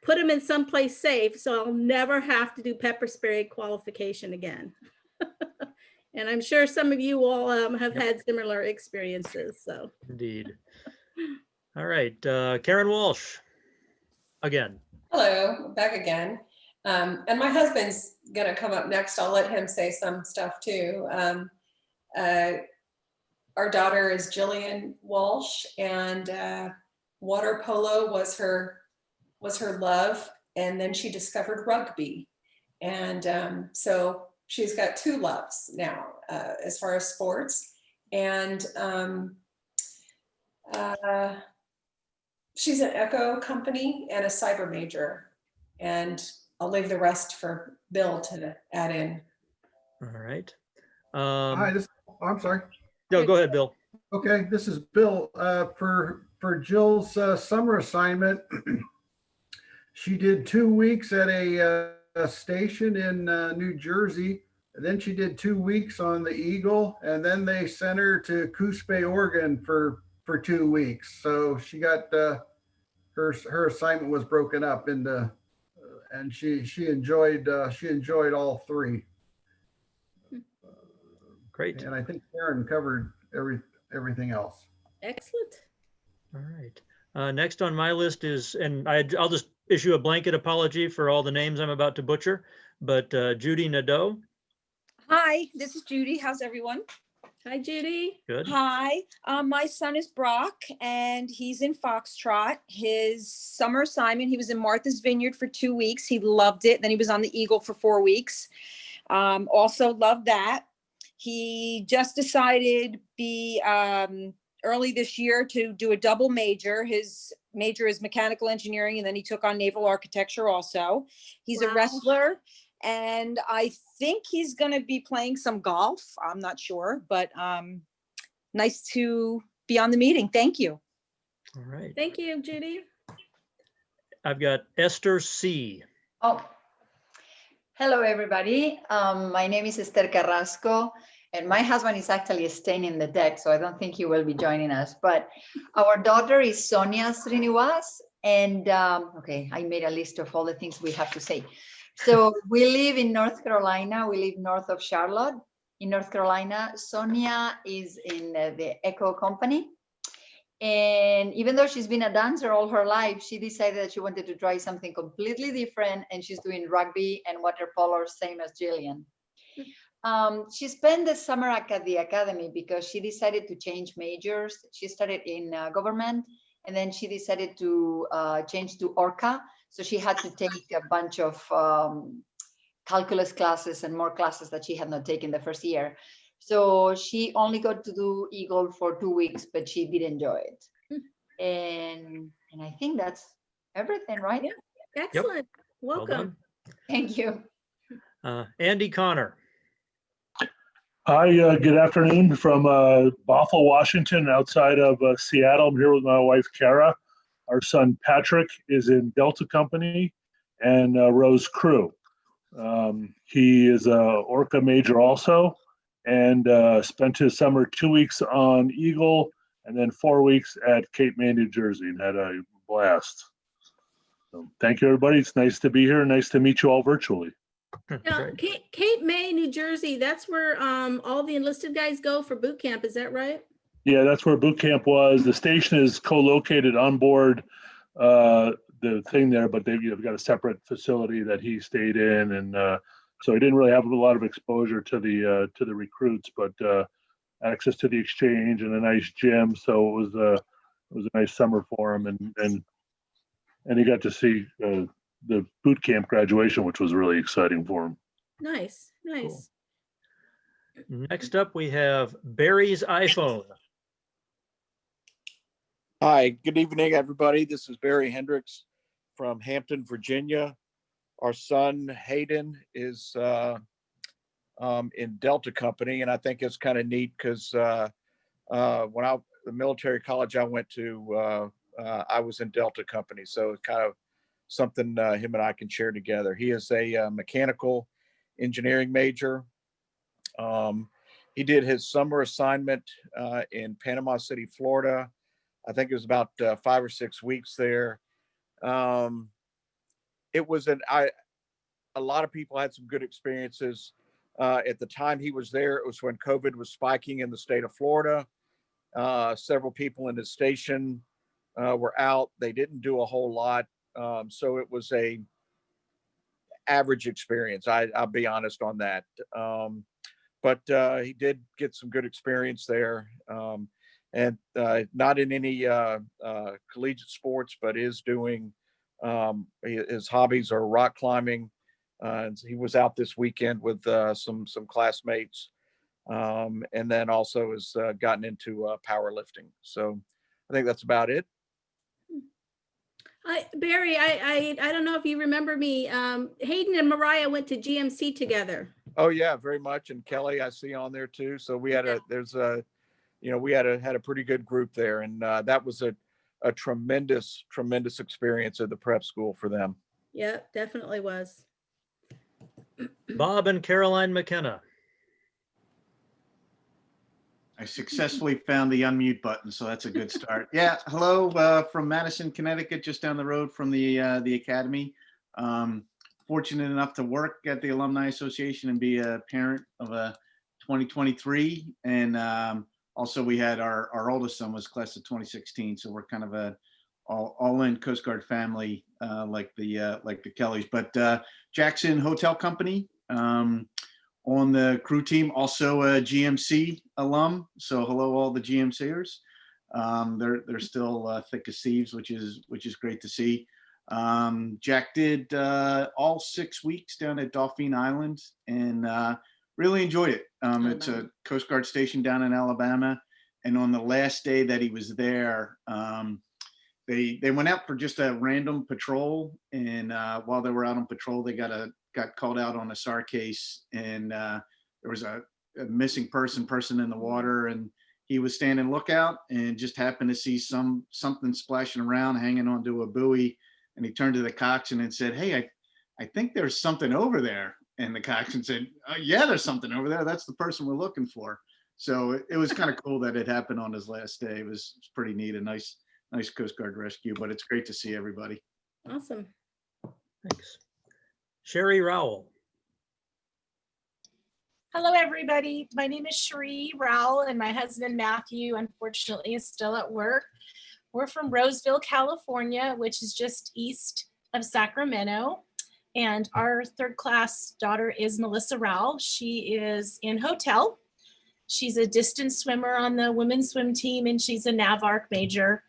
put them in someplace safe so I'll never have to do pepper spray qualification again." And I'm sure some of you all have had similar experiences. So Indeed. All right, Karen Walsh, again. Hello, back again. And my husband's gonna come up next. I'll let him say some stuff too. Our daughter is Jillian Walsh, and water polo was her love. And then she discovered rugby. And so she's got 2 loves now as far as sports. And She's an echo company and a cyber major. And I'll leave the rest for Bill to add in. All right. Hi, I'm sorry. No, go ahead, Bill. Okay, this is Bill. For Jill's summer assignment, she did 2 weeks at a station in New Jersey. And then she did 2 weeks on the Eagle, and then they sent her to Coos Bay, Oregon for 2 weeks. So she got her assignment was broken up into, and she enjoyed all three. Great. And I think Karen covered everything else. Excellent. All right. Next on my list is, and I'll just issue a blanket apology for all the names I'm about to butcher, but Judy Nadeau. Hi, this is Judy. How's everyone? Hi, Judy. Good. Hi, my son is Brock and he's in Foxtrot. His summer assignment, he was in Martha's Vineyard for 2 weeks. He loved it. Then he was on the Eagle for 4 weeks. Also loved that. He just decided early this year to do a double major. His major is mechanical engineering, and then he took on naval architecture also. He's a Wow. wrestler, and I think he's going to be playing some golf. I'm not sure, but nice to be on the meeting. Thank you. All right. Thank you, Judy. I've got Esther C. Oh, hello, everybody. My name is Esther Carrasco, and my husband is actually staying in the deck, so I don't think he will be joining us. But our daughter is Sonia Srinivas, and okay, I made a list of all the things we have to say. So we live in North Carolina. We live north of Charlotte in North Carolina. Sonia is in the Echo company. And even though she's been a dancer all her life, she decided that she wanted to try something completely different. And she's doing rugby and water polo, same as Jillian. She spent the summer at the academy because she decided to change majors. She started in government, and then she decided to change to ORCA. So she had to take a bunch of calculus classes and more classes that she had not taken the first year. So she only got to do Eagle for 2 weeks, but she did enjoy it. And I think that's everything, right? Yeah. Excellent. Well Welcome. done. Thank you. Andy Connor. Hi, good afternoon from Bothell, Washington, outside of Seattle. I'm here with my wife, Kara. Our son, Patrick, is in Delta Company and Rose Crew. He is a Orca major also, and spent his summer 2 weeks on Eagle and then 4 weeks at Cape May, New Jersey, and had a blast. So thank you, everybody. It's nice to be here. Nice to meet you all virtually. Now, Cape May, New Jersey, that's where all the enlisted guys go for boot camp. Is that right? Yeah, that's where boot camp was. The station is co-located on board the thing there, but they've got a separate facility that he stayed in, and so he didn't really have a lot of exposure to the recruits, but access to the exchange and a nice gym. So it was a nice summer for him, and he got to see the boot camp graduation, which was really exciting for him. Nice, nice. Cool. Next up, we have Barry's iPhone. Hi, good evening, everybody. This is Barry Hendricks from Hampton, Virginia. Our son Hayden is in Delta Company, and I think it's kind of neat because the military college I went to, I was in Delta Company, so it's kind of something him and I can share together. He is a mechanical engineering major. He did his summer assignment in Panama City, Florida. I think it was about 5 or 6 weeks there. It was a lot of people had some good experiences. At the time he was there, it was when COVID was spiking in the state of Florida. Several people in his station were out. They didn't do a whole lot. So it was a average experience. I'll be honest on that. But he did get some good experience there. And not in any collegiate sports, but is doing, his hobbies are rock climbing. And he was out this weekend with some classmates, and then also has gotten into powerlifting. So I think that's about it. Barry, I don't know if you remember me. Hayden and Mariah went to GMC together. Oh yeah, very much. And Kelly, I see on there too. So we had we had a pretty good group there, and that was a tremendous experience at the prep school for them. Yeah, definitely was. Bob and Caroline McKenna. I successfully found the unmute button, so that's a good start. Yeah, hello from Madison, Connecticut, just down the road from the academy. Fortunate enough to work at the Alumni Association and be a parent of a 2023, and also we had our oldest son was class of 2016, so we're kind of a all-in Coast Guard family, like the Kellys. But Jackson Hotel Company. On the crew team, also a GMC alum. So hello, all the GMCers. They're still thick as thieves, which is great to see. Jack did all 6 weeks down at Dauphine Island and really enjoyed it. It's a Coast Guard station down in Alabama. And on the last day that he was there, they went out for just a random patrol. And while they were out on patrol, they got called out on a SAR case, and there was a missing person in the water, and he was standing lookout and just happened to see something splashing around, hanging onto a buoy, and he turned to the coxswain and said, "Hey, I think there's something over there." And the coxswain said, "Yeah, there's something over there. That's the person we're looking for." So it was kind of cool that it happened on his last day. It was pretty neat, a nice Coast Guard rescue, but it's great to see everybody. Awesome. Thanks. Sherry Rowell. Hello, everybody. My name is Cherie Rowell, and my husband Matthew, unfortunately, is still at work. We're from Roseville, California, which is just east of Sacramento. And our third class daughter is Melissa Rowell. She is in hotel. She's a distance swimmer on the women's swim team, and she's a NAVARC major.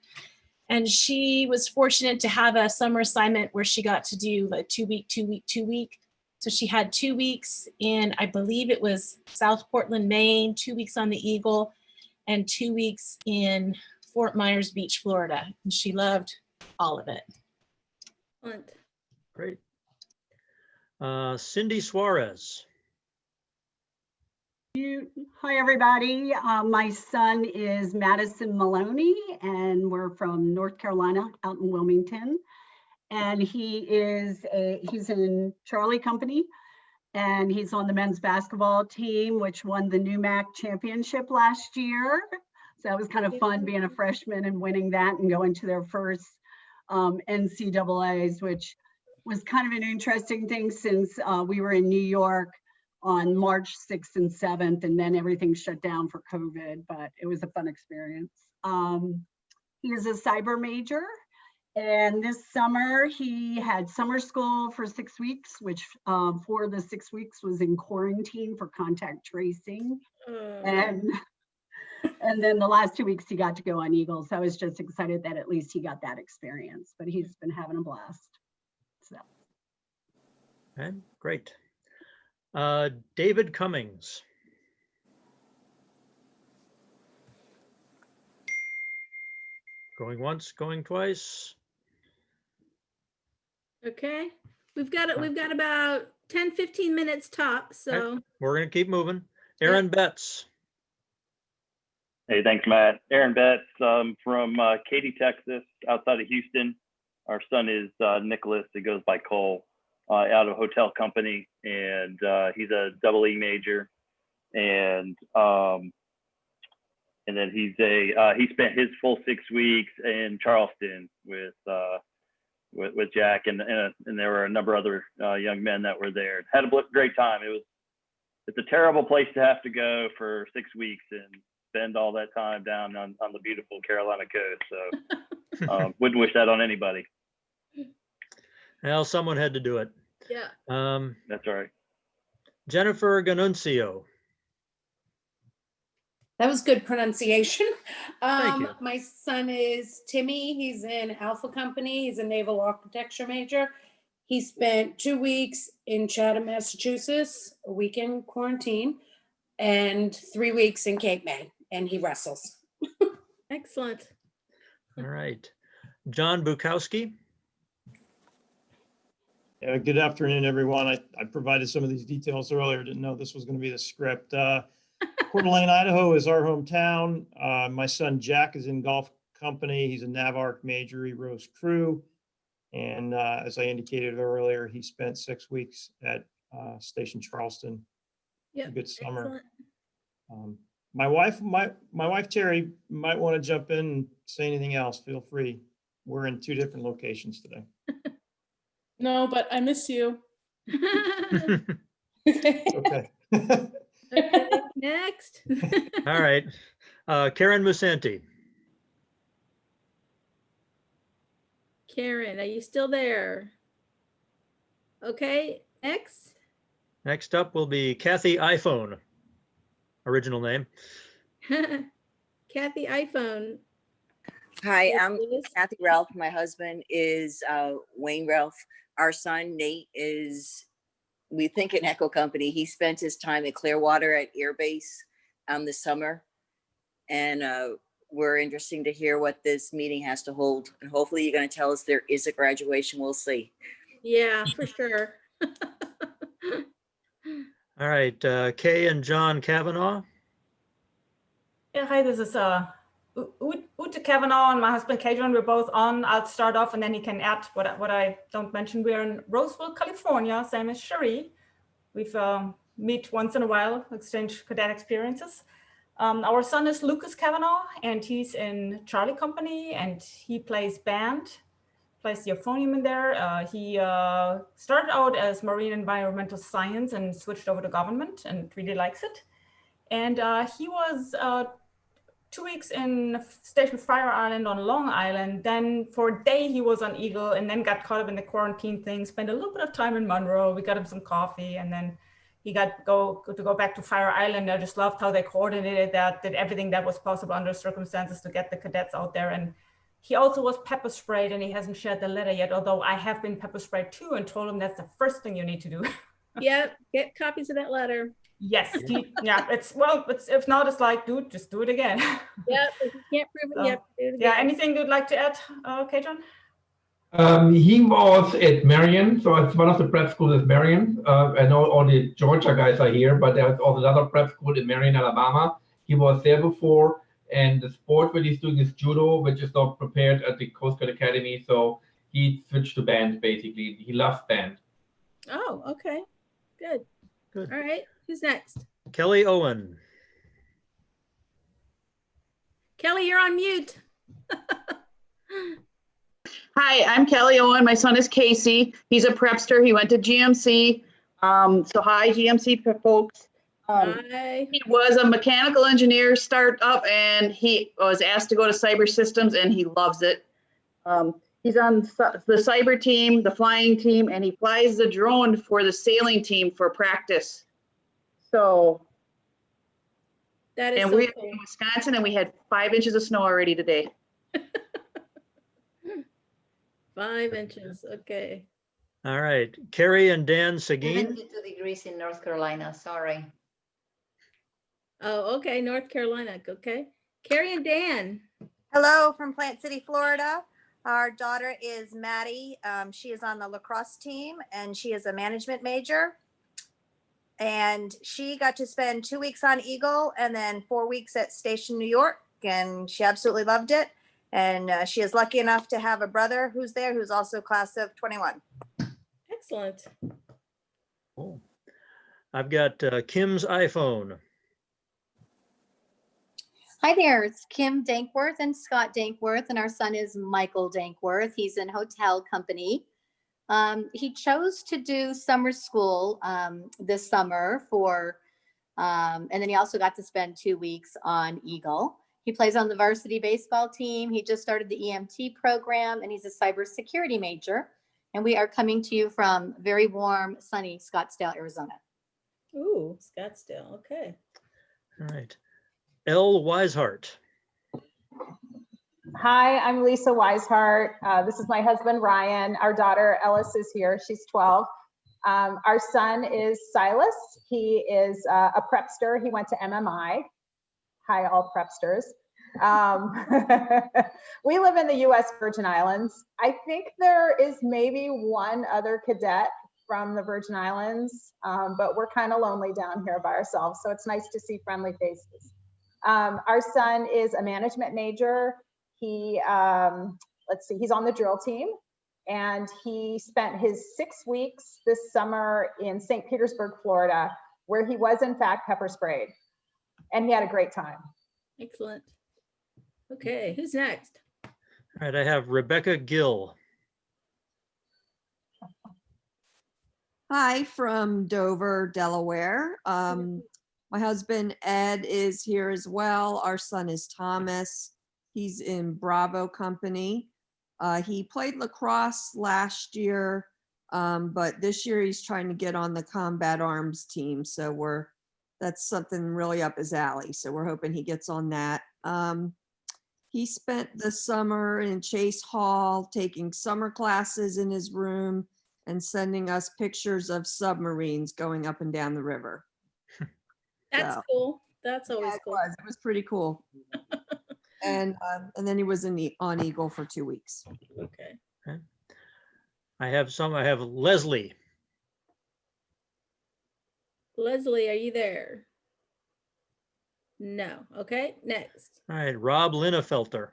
And she was fortunate to have a summer assignment where she got to do a 2 week. So she had 2 weeks in, I believe it was South Portland, Maine, 2 weeks on the Eagle, and 2 weeks in Fort Myers Beach, Florida. And she loved all of it. Excellent. Great. Cindy Suarez. Hi, everybody. My son is Madison Maloney, and we're from North Carolina, out in Wilmington. And he's in Charlie Company, and he's on the men's basketball team, which won the NUMAC championship last year. So that was kind of fun being a freshman and winning that and going to their first NCAAs, which was kind of an interesting thing since we were in New York on March 6th and 7th, and then everything shut down for COVID, but it was a fun experience. He is a cyber major, and this summer he had summer school for 6 weeks, which for the 6 weeks was in quarantine for contact tracing. And then the last 2 weeks he got to go on Eagles. So I was just excited that at least he got that experience, but he's been having a blast. So. And great. David Cummings. Going once, going twice. Okay. We've got about 10, 15 minutes top. So we're going to keep moving. Aaron Betts. Hey, thanks, Matt. Aaron Betts from Katy, Texas, outside of Houston. Our son is Nicholas. He goes by Cole. Out of Hotel Company, and he's a double E major, and then he spent his full 6 weeks in Charleston with Jack, and there were a number of other young men that were there. Had a great time. It's a terrible place to have to go for 6 weeks and spend all that time down on the beautiful Carolina coast. So wouldn't wish that on anybody. Well, someone had to do it. Yeah. That's right. Jennifer Ganuncio. That was good pronunciation. Thank you. My son is Timmy. He's in Alpha Company. He's a naval architecture major. He spent 2 weeks in Chatham, Massachusetts, a week in quarantine, and 3 weeks in Cape May, and he wrestles. Excellent. All right. John Bukowski. Yeah, good afternoon, everyone. I provided some of these details earlier, didn't know this was going to be the script. Coeur d'Alene, Idaho is our hometown. My son Jack is in golf company. He's a NAVARC major. He rows crew. And as I indicated earlier, he spent 6 weeks at Station Charleston. Yeah. A good summer. Excellent. My wife Terry might want to jump in and say anything else. Feel free. We're in 2 different locations today. No, but I miss you. Okay. Okay, next. All right. Karen Musanti. Karen, are you still there? Okay, next. Next up will be Kathy iPhone. Original name. Kathy iPhone. Hi, Yes, I'm please. Kathy Ralph. My husband is Wayne Ralph. Our son Nate is, we think, an Echo Company. He spent his time at Clearwater at Air Base this summer. And we're interested to hear what this meeting has to hold. And hopefully you're going to tell us there is a graduation. We'll see. Yeah, for sure. All right. Kay and John Kavanaugh. Yeah, hi, this is Ute Kavanaugh and my husband Kadron. We're both on. I'll start off and then he can add what I don't mention. We're in Roseville, California, same as Cherie. We've meet once in a while, exchange cadet experiences. Our son is Lucas Kavanaugh and he's in Charlie Company and he plays band, plays the euphonium in there. He started out as marine environmental science and switched over to government and really likes it. And he was 2 weeks in Station Fire Island on Long Island. Then for a day he was on Eagle and then got caught up in the quarantine thing, spent a little bit of time in Monroe. We got him some coffee and then he got to go back to Fire Island. I just loved how they coordinated that, did everything that was possible under circumstances to get the cadets out there. And he also was pepper sprayed and he hasn't shared the letter yet, although I have been pepper sprayed too and told him that's the first thing you need to do. Yep, get copies of that letter. Yes, yeah, it's if not, it's like, dude, just do it again. Yep, if you can't prove it, So, you have to do it again. yeah, anything you'd like to add, Kadron? He was at Marion, so it's one of the prep schools at Marion. I know all the Georgia guys are here, but there's also another prep school in Marion, Alabama. He was there before, and the sport that he's doing is judo, which is not prepared at the Coast Guard Academy. So he switched to band, basically. He loves band. Oh, okay, good. Good. All right, who's next? Kelly Owen. Kelly, you're on mute. Hi, I'm Kelly Owen. My son is Casey. He's a prepster. He went to GMC. So hi, GMC folks. Hi. He was a mechanical engineer startup and he was asked to go to cyber systems and he loves it. He's on the cyber team, the flying team, and he flies the drone for the sailing team for practice. So, That is and so we're cool. in Wisconsin and we had 5 inches of snow already today. 5 inches, okay. All right. Carrie and Dan Seguin. 72 degrees in North Carolina, sorry. Oh, okay, North Carolina, okay. Carrie and Dan. Hello from Plant City, Florida. Our daughter is Maddie. She is on the lacrosse team and she is a management major. And she got to spend 2 weeks on Eagle and then 4 weeks at Station New York. And she absolutely loved it. And she is lucky enough to have a brother who's there, who's also class of 21. Excellent. Cool. I've got Kim's iPhone. Hi there, it's Kim Dankworth and Scott Dankworth, and our son is Michael Dankworth. He's in hotel company. He chose to do summer school this summer and then he also got to spend 2 weeks on Eagle. He plays on the varsity baseball team. He just started the EMT program and he's a cybersecurity major. And we are coming to you from very warm, sunny Scottsdale, Arizona. Ooh, Scottsdale, okay. All right. Elle Weishart. Hi, I'm Lisa Weishart. This is my husband, Ryan. Our daughter, Ellis, is here. She's 12. Our son is Silas. He is a prepster. He went to MMI. Hi, all prepsters. We live in the U.S. Virgin Islands. I think there is maybe one other cadet from the Virgin Islands, but we're kind of lonely down here by ourselves. So it's nice to see friendly faces. Our son is a management major. He, let's see, he's on the drill team, and he spent his 6 weeks this summer in St. Petersburg, Florida, where he was in fact pepper sprayed, and he had a great time. Excellent. Okay, who's next? All right, I have Rebecca Gill. Hi, from Dover, Delaware. My husband Ed is here as well. Our son is Thomas. He's in Bravo Company. He played lacrosse last year, but this year he's trying to get on the combat arms team. So that's something really up his alley. So we're hoping he gets on that. He spent the summer in Chase Hall taking summer classes in his room and sending us pictures of submarines going up and down the river. That's cool. That's always cool. It was pretty cool. And then he was on Eagle for 2 weeks. Okay. I have Leslie. Leslie, are you there? No. Okay, next. All right, Rob Linnefelter.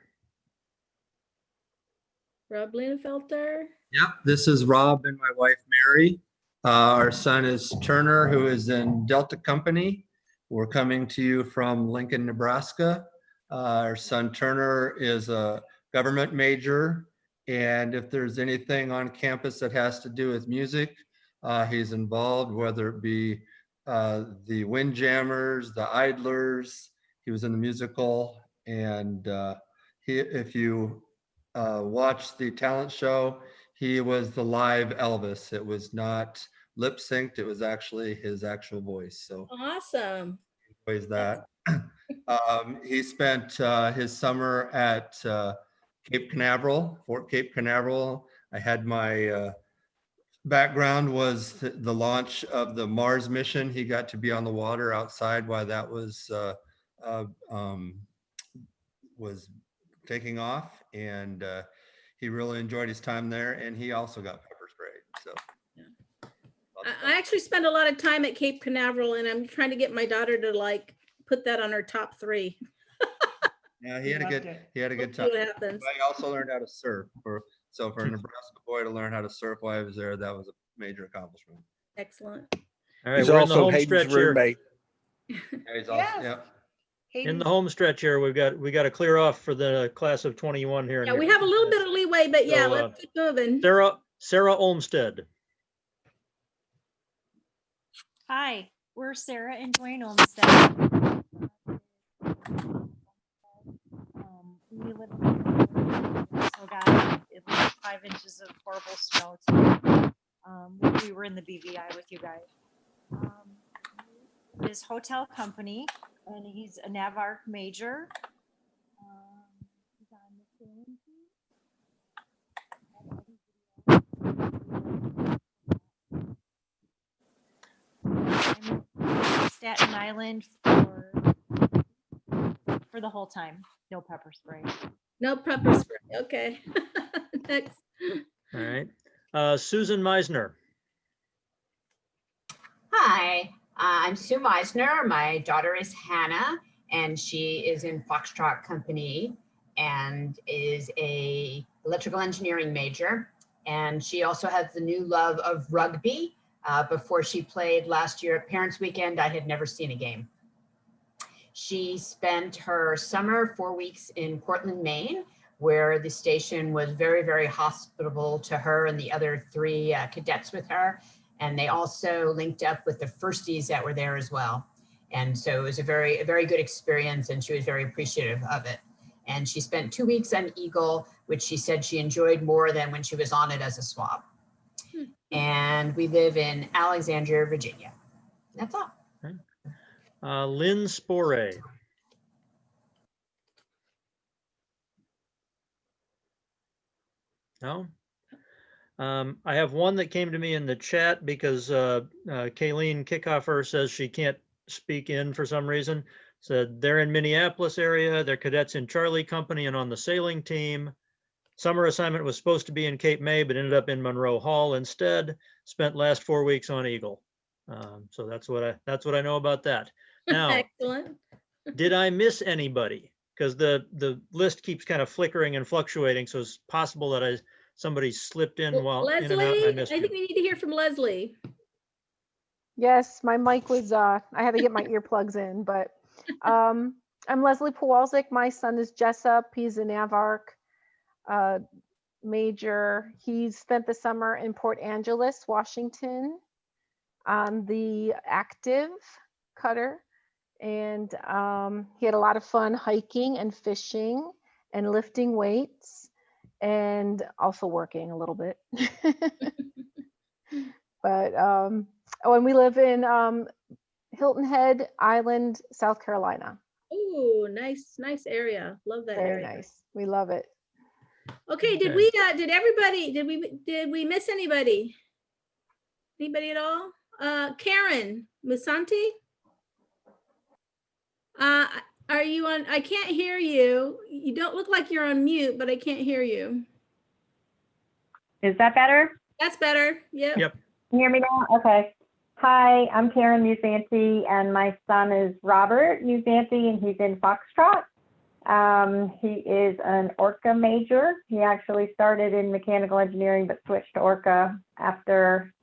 Rob Linnefelter. Yep, this is Rob and my wife, Mary. Our son is Turner, who is in Delta Company. We're coming to you from Lincoln, Nebraska. Our son Turner is a government major, and if there's anything on campus that has to do with music, he's involved, whether it be the Windjammers, the Idlers. He was in the musical, and if you watch the talent show, he was the live Elvis. It was not lip synced, it was actually his actual voice. So awesome. He enjoys that. He spent his summer at Cape Canaveral, Fort Cape Canaveral. I had my background was the launch of the Mars mission. He got to be on the water outside while that was taking off, and he really enjoyed his time there, and he also got pepper sprayed. So I actually spent a lot of time at Cape Canaveral, and I'm trying to get my daughter to like put that on her top 3. yeah, he had a good We'll time. see what happens. But I also learned how to surf. So for a Nebraska boy to learn how to surf while I was there, that was a major accomplishment. Excellent. All right, He's we're in the also home Hayden's stretch here. roommate. Yeah, he's also, yep. In the home stretch here, we got to clear off for the class of 21 here. Yeah, we have a little bit of leeway, but yeah, So, let's keep moving. Sarah Olmsted. Hi, we're Sarah and Dwayne Olmsted. We live so got at least 5 inches of horrible snow today. We were in the BVI with you guys. His hotel company, and he's a NAVARC major. He's on the sailing team. I'm in Staten Island for the whole time. No pepper spray. No pepper spray. Okay. Next. All right. Susan Meisner. Hi, I'm Sue Meisner. My daughter is Hannah, and she is in Foxtrot Company and is a electrical engineering major. And she also has the new love of rugby. Before she played last year at Parents Weekend, I had never seen a game. She spent her summer 4 weeks in Portland, Maine, where the station was very, very hospitable to her and the other 3 cadets with her. And they also linked up with the firsties that were there as well. And so it was a very good experience, and she was very appreciative of it. And she spent 2 weeks on Eagle, which she said she enjoyed more than when she was on it as a swab. And we live in Alexandria, Virginia. That's all. Lynn Spore. No? I have one that came to me in the chat because Kayleen Kickhofer says she can't speak in for some reason. Said they're in Minneapolis area, they're cadets in Charlie Company and on the sailing team. Summer assignment was supposed to be in Cape May, but ended up in Monroe Hall instead. Spent last 4 weeks on Eagle. So that's what I know about that. Now, Excellent. did I miss anybody? Because the list keeps kind of flickering and fluctuating, so it's possible that somebody slipped in while in and out, and I Leslie, missed I you. think we need to hear from Leslie. Yes, my mic was, I had to get my earplugs in, but I'm Leslie Powalczyk. My son is Jessup. He's a NAVARC major. He spent the summer in Port Angeles, Washington on the active cutter. And he had a lot of fun hiking and fishing and lifting weights and also working a little bit. But, oh, and we live in Hilton Head Island, South Carolina. Oh, nice area. Love that Very area. nice. We love it. Okay, did we miss anybody? Anybody at all? Karen Musanti? Are you on? I can't hear you. You don't look like you're on mute, but I can't hear you. Is that better? That's better. Yep. Yep. Can you hear me now? Okay. Hi, I'm Karen Musanti, and my son is Robert Musanti, and he's in Foxtrot. He is an Orca major. He actually started in mechanical engineering, but switched to Orca after,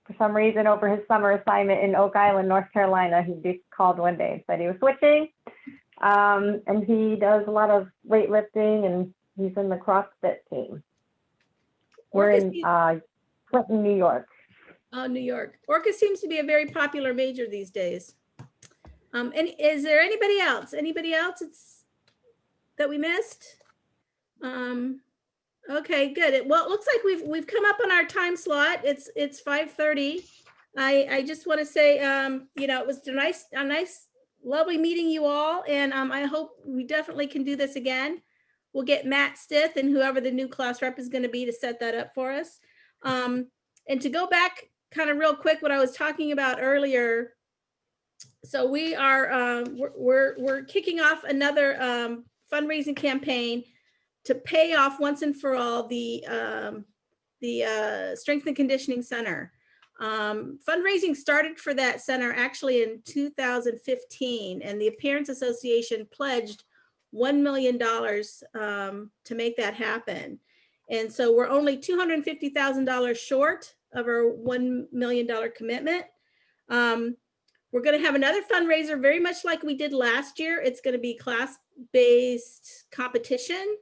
for some reason, over his summer assignment in Oak Island, North Carolina. He called one day and said he was switching. And he does a lot of weightlifting, and he's in the CrossFit team. We're in Clinton, New York. Oh, New York. Orca seems to be a very popular major these days. And is there anybody else? Anybody else that we missed? Okay, good. Well, it looks like we've come up on our time slot. It's 5:30. I just want to say, it was a nice, lovely meeting you all, and I hope we definitely can do this again. We'll get Matt Stith and whoever the new class rep is going to be to set that up for us. And to go back kind of real quick, what I was talking about earlier. So we are we're kicking off another fundraising campaign to pay off once and for all the Strength and Conditioning Center. Fundraising started for that center actually in 2015, and the Appearance Association pledged $1 million to make that happen. And so we're only $250,000 short of our $1 million commitment. We're going to have another fundraiser very much like we did last year. It's going to be class-based competition.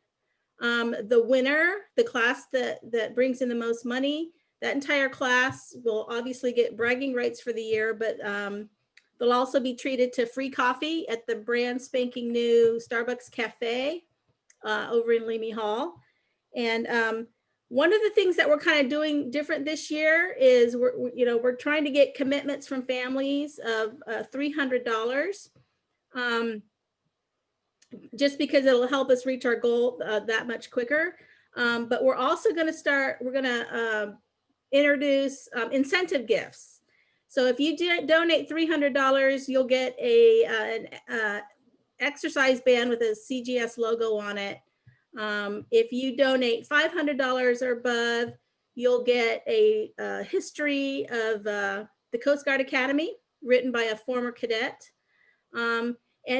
The winner, the class that brings in the most money, that entire class will obviously get bragging rights for the year, but they'll also be treated to free coffee at the brand spanking new Starbucks Cafe over in Leamy Hall. And one of the things that we're kind of doing different this year is we're trying to get commitments from families of $300, just because it'll help us reach our goal that much quicker. But we're also going to introduce incentive gifts. So if you donate $300, you'll get an exercise band with a CGS logo on it. If you donate $500 or above, you'll get a history of the Coast Guard Academy written by a former cadet. And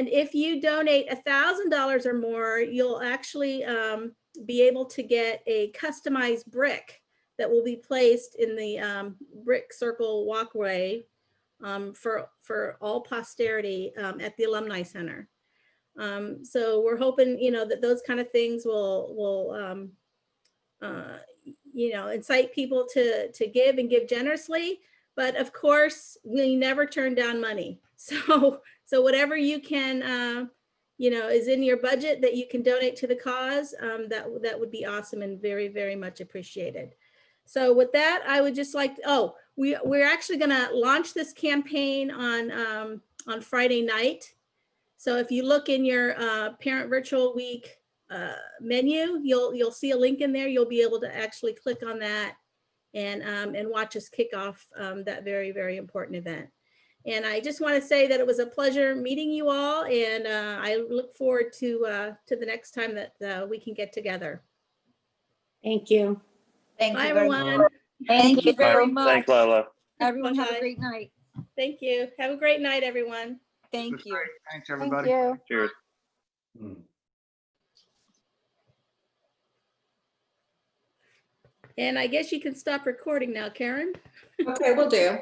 if you donate $1,000 or more, you'll actually be able to get a customized brick that will be placed in the brick circle walkway for all posterity at the Alumni Center. So we're hoping, that those kind of things will incite people to give and give generously. But of course, we never turn down money. So whatever you can, is in your budget that you can donate to the cause, that would be awesome and very, very much appreciated. So with that, I would just like, we're actually going to launch this campaign on Friday night. So if you look in your Parent Virtual Week menu, you'll see a link in there. You'll be able to actually click on that and watch us kick off that very, very important event. And I just want to say that it was a pleasure meeting you all, and I look forward to the next time that we can get together. Thank you. Thank Bye, you very everyone. much. Thank you very Thanks, much. Lila. Everyone have a Bye-bye. great night. Thank you. Have a great night, everyone. Thank you. Thanks, Thank everybody. you. Cheers. And I guess you can stop recording now, Karen. Okay, we'll do.